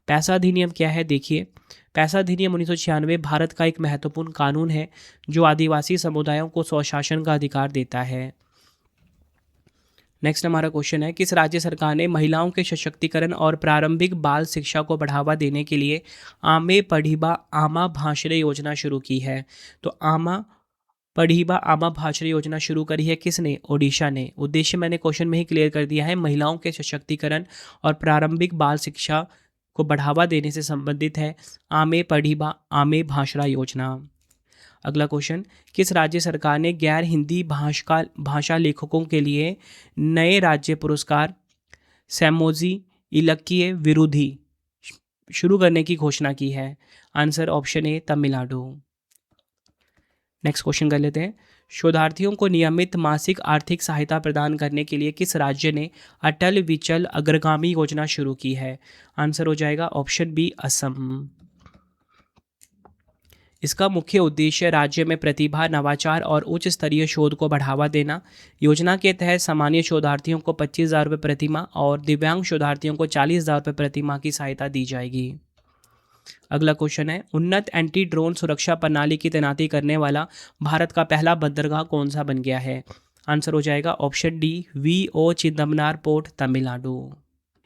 पैसा अधिनियम क्या है? देखिए, पैसा अधिनियम 1996 भारत का एक महत्वपूर्ण कानून है जो आदिवासी समुदायों को स्वशासन का अधिकार देता है। नेक्स्ट हमारा क्वेश्चन है, किस राज्य सरकार ने महिलाओं के सशक्तिकरण और प्रारंभिक बाल शिक्षा को बढ़ावा देने के लिए आमे पढ़िबा आमा भाषरे योजना शुरू की है? तो आमा पढ़िबा आमा भाषरे योजना शुरू करी है किसने? ओडिशा ने। उद्देश्य मैंने क्वेश्चन में ही क्लियर कर दिया है, महिलाओं के सशक्तिकरण और प्रारंभिक बाल शिक्षा को बढ़ावा देने से संबंधित है आमे पढ़िबा आमे भाषरा योजना। अगला क्वेश्चन, किस राज्य सरकार ने गैर हिंदी भाषा लेखकों के लिए नए राज्य पुरस्कार सैमोजी इलक्कीय विरुद्धि शुरू करने की घोषणा की है? Answer option A Tamil Nadu. Next question कर लेते हैं, शोधार्थियों को नियमित मासिक आर्थिक सहायता प्रदान करने के लिए किस राज्य ने अटल विचल अग्रगामी योजना शुरू की है? आंसर हो जाएगा ऑप्शन बी असम। इसका मुख्य उद्देश्य राज्य में प्रतिभा, नवाचार और उच्च स्तरीय शोध को बढ़ावा देना। योजना के तहत सामान्य शोधार्थियों को 25,000 रुपये प्रति माह और दिव्यांग शोधार्थियों को 40,000 रुपये प्रति माह की सहायता दी जाएगी। अगला क्वेश्चन है, उन्नत एंटी ड्रोन सुरक्षा प्रणाली की तैनाती करने वाला भारत का पहला बंदरगाह कौन सा बन गया है? आंसर हो जाएगा option D, VO Chidambaranar port, Tamil Nadu.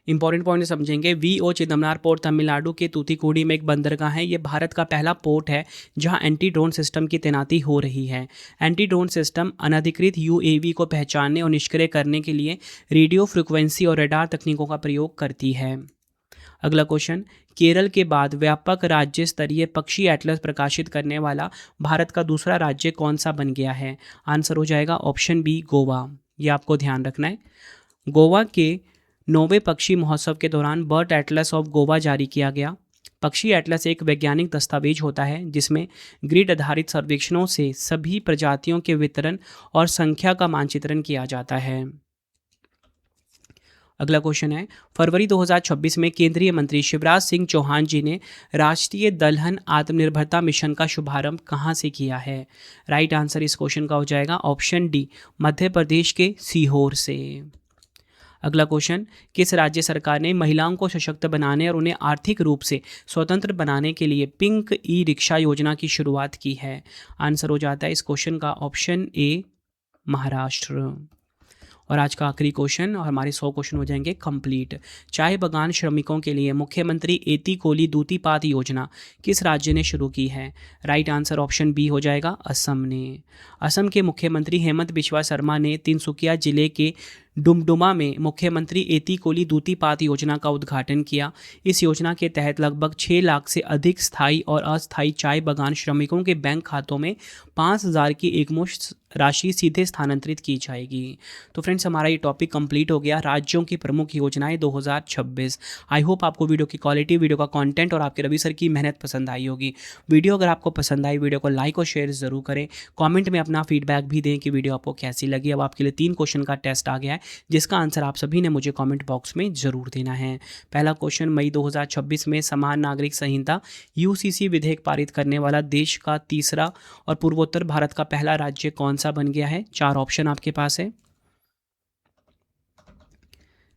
Important point समझेंगे। वीओ चिदम्बरनार पोर्ट तमिलनाडु के तूतीकोडी में एक बंदरगाह है। ये भारत का पहला पोर्ट है जहां एंटी ड्रोन सिस्टम की तैनाती हो रही है। एंटी ड्रोन सिस्टम अनधिकृत यूएवी को पहचानने और निष्क्रिय करने के लिए रेडियो फ्रिक्वेंसी और रडार तकनीकों का प्रयोग करती है। अगला क्वेश्चन, केरल के बाद व्यापक राज्य स्तरीय पक्षी एटलस प्रकाशित करने वाला भारत का दूसरा राज्य कौन सा बन गया है? आंसर हो जाएगा ऑप्शन बी, गोवा। ये आपको ध्यान रखना है। गोवा के 9वें पक्षी महोत्सव के दौरान बर्ड एटलस ऑफ गोवा जारी किया गया। पक्षी एटलस एक वैज्ञानिक दस्तावेज होता है जिसमें ग्रिड आधारित सर्वेक्षणों से सभी प्रजातियों के वितरण और संख्या का मानचित्रण किया जाता है। अगला क्वेश्चन है, फरवरी 2026 में केंद्रीय मंत्री शिवराज सिंह चौहान जी ने राष्ट्रीय दलहन आत्मनिर्भरता मिशन का शुभारंभ कहाँ से किया है? राइट आंसर इस क्वेश्चन का हो जाएगा ऑप्शन डी, मध्य प्रदेश के सीहोर से। अगला क्वेश्चन, किस राज्य सरकार ने महिलाओं को सशक्त बनाने और उन्हें आर्थिक रूप से स्वतंत्र बनाने के लिए पिंक ई रिक्शा योजना की शुरुआत की है? आंसर हो जाता है इस क्वेश्चन का ऑप्शन ए, महाराष्ट्र। और आज का आखिरी क्वेश्चन और हमारे 100 क्वेश्चन हो जाएंगे कंप्लीट। चाय बागान श्रमिकों के लिए मुख्यमंत्री एती कोली दूतीपात योजना किस राज्य ने शुरू की है? राइट आंसर ऑप्शन बी हो जाएगा, असम ने। असम के मुख्यमंत्री हेमंत बिस्वा शर्मा ने तिनसुकिया जिले के डुमडुमा में मुख्यमंत्री एती कोली दूतीपात योजना का उद्घाटन किया। इस योजना के तहत लगभग 6 लाख से अधिक स्थायी और अस्थायी चाय बागान श्रमिकों के बैंक खातों में 5,000 की एकमुश्त राशि सीधे स्थानांतरित की जाएगी। तो फ्रेंड्स, हमारा ये टॉपिक कंप्लीट हो गया, राज्यों की प्रमुख योजनाएं 2026। आई होप आपको वीडियो की क्वालिटी, वीडियो का कंटेंट और आपके रवि सर की मेहनत पसंद आई होगी। वीडियो अगर आपको पसंद आई, वीडियो को लाइक और शेयर ज़रूर करें। कमेंट में अपना फीडबैक भी दें कि वीडियो आपको कैसी लगी। अब आपके लिए 3 क्वेश्चन का टेस्ट आ गया है जिसका आंसर आप सभी ने मुझे कमेंट बॉक्स में ज़रूर देना है। पहला क्वेश्चन, मई 2026 में समान नागरिक संहिता यूसीसी विधेयक पारित करने वाला देश का तीसरा और पूर्वोत्तर भारत का पहला राज्य कौन सा बन गया है? 4 ऑप्शन आपके पास है।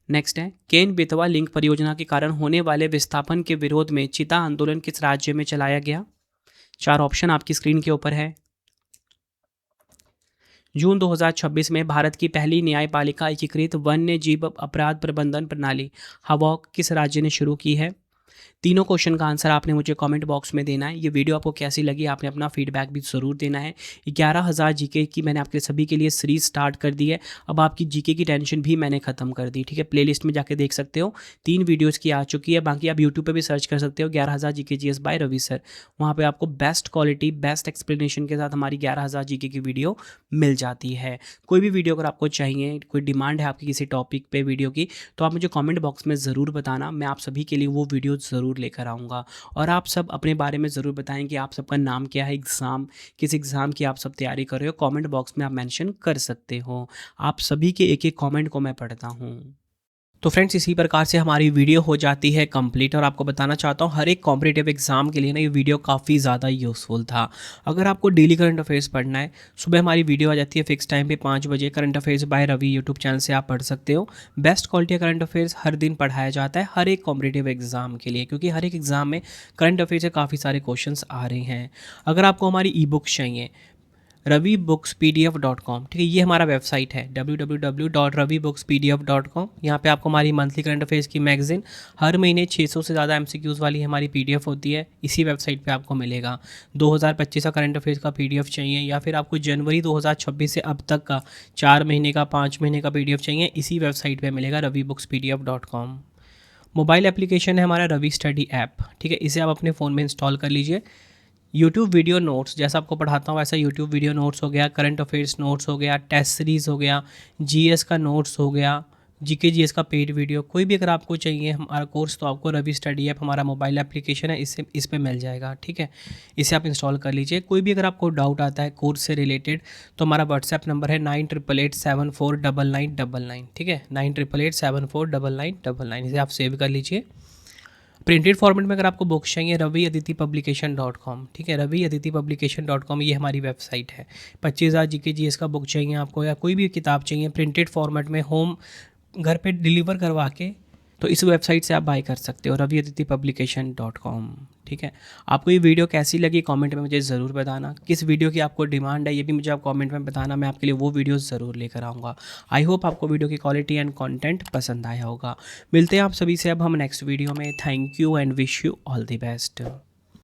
नेक्स्ट है, केन बेतवा लिंक परियोजना के कारण होने वाले विस्थापन के विरोध में चिता आंदोलन किस राज्य में चलाया गया? 4 ऑप्शन आपकी स्क्रीन के ऊपर है। जून 2026 में भारत की पहली न्यायपालिका एकीकृत वन्य जीव अपराध प्रबंधन प्रणाली हवॉक किस राज्य ने शुरू की है? तीनों क्वेश्चन का आंसर आपने मुझे कमेंट बॉक्स में देना है। ये वीडियो आपको कैसी लगी आपने अपना फीडबैक भी ज़रूर देना है। 11,000 जीके की मैंने आपके सभी के लिए सीरीज स्टार्ट कर दी है। अब आपकी जीके की टेंशन भी मैंने ख़त्म कर दी, ठीक है। प्लेलिस्ट में जाके देख सकते हो, 3 वीडियोज़ की आ चुकी है। बाकी आप यूट्यूब पर भी सर्च कर सकते हो 11,000 GK GS by Ravi sir. वहाँ पर आपको बेस्ट क्वालिटी, बेस्ट एक्सप्लेनेशन के साथ हमारी 11,000 जीके की वीडियो मिल जाती है। कोई भी वीडियो अगर आपको चाहिए, कोई डिमांड है आपकी किसी टॉपिक पे वीडियो की, तो आप मुझे कमेंट बॉक्स में ज़रूर बताना। मैं आप सभी के लिए वो वीडियो ज़रूर लेकर आऊँगा। और आप सब अपने बारे में ज़रूर बताएं कि आप सबका नाम क्या है, एग्ज़ाम किस एग्ज़ाम की आप सब तैयारी कर रहे हो। कमेंट बॉक्स में आप मेंशन कर सकते हो। आप सभी के एक एक कमेंट को मैं पढ़ता हूँ। तो फ्रेंड्स, इसी प्रकार से हमारी वीडियो हो जाती है कंप्लीट। और आपको बताना चाहता हूँ, हर एक कॉम्पिटिटिव एग्जाम के लिए ना ये वीडियो काफ़ी ज़्यादा यूज़फुल था। अगर आपको डेली करंट अफेयर्स पढ़ना है, सुबह हमारी वीडियो आ जाती है फिक्स टाइम पे 5 बजे। Current affairs by Ravi YouTube channel से आप पढ़ सकते हो। बेस्ट क्वालिटी करंट अफेयर्स हर दिन पढ़ाया जाता है हर एक कॉम्पिटिटिव एग्जाम के लिए, क्योंकि हर एक एग्जाम में करंट अफेयर्स से काफ़ी सारे क्वेश्चन आ रहे हैं। अगर आपको हमारी ई बुक्स चाहिए, ravibooks.pdf.com, ठीक है, ये हमारा वेबसाइट है www.ravibooks.pdf.com। यहाँ पे आपको हमारी मंथली करंट अफेयर्स की मैगजीन हर महीने 600 से ज़्यादा MCQs वाली हमारी PDF होती है, इसी वेबसाइट पे आपको मिलेगा। 2025 का करंट अफेयर्स का PDF चाहिए, या फिर आपको जनवरी 2026 से अब तक का 4 महीने का, 5 महीने का PDF चाहिए, इसी वेबसाइट पर मिलेगा ravibooks.pdf.com। मोबाइल एप्लीकेशन है हमारा रवि स्टडी ऐप, ठीक है, इसे आप अपने फ़ोन में इंस्टॉल कर लीजिए। यूट्यूब वीडियो नोट्स, जैसा आपको पढ़ाता हूँ वैसा यूट्यूब वीडियो नोट्स हो गया, करंट अफेयर्स नोट्स हो गया, टेस्ट सीरीज़ हो गया, जीएस का नोट्स हो गया, जीके जीएस का पेड वीडियो, कोई भी अगर आपको चाहिए हमारा कोर्स, तो आपको रवि स्टडी ऐप हमारा मोबाइल एप्लीकेशन है, इस पे मिल जाएगा, ठीक है। इसे आप इंस्टॉल कर लीजिए। कोई भी अगर आपको डाउट आता है कोर्स से रिलेटेड, तो हमारा व्हाट्सएप नंबर है 9888749999, ठीक है, 9888749999। इसे आप सेव कर लीजिए। प्रिंटेड फॉर्मेट में अगर आपको बुक्स चाहिए raviaditipublication.com, ठीक है, raviaditipublication.com ये हमारी वेबसाइट है। 25,000 जीके जीएस का बुक चाहिए आपको या कोई भी किताब चाहिए प्रिंटेड फॉर्मेट में होम घर पे डिलीवर करवा के, तो इस वेबसाइट से आप बाय कर सकते हो raviaditipublication.com, ठीक है। आपको ये वीडियो कैसी लगी कमेंट में मुझे ज़रूर बताना। किस वीडियो की आपको डिमांड है ये भी मुझे आप कमेंट में बताना, मैं आपके लिए वो वीडियो ज़रूर लेकर आऊँगा। आई होप आपको वीडियो की क्वालिटी एंड कंटेंट पसंद आया होगा। मिलते हैं आप सभी से अब हम नेक्स्ट वीडियो में। Thank you and wish you all the best.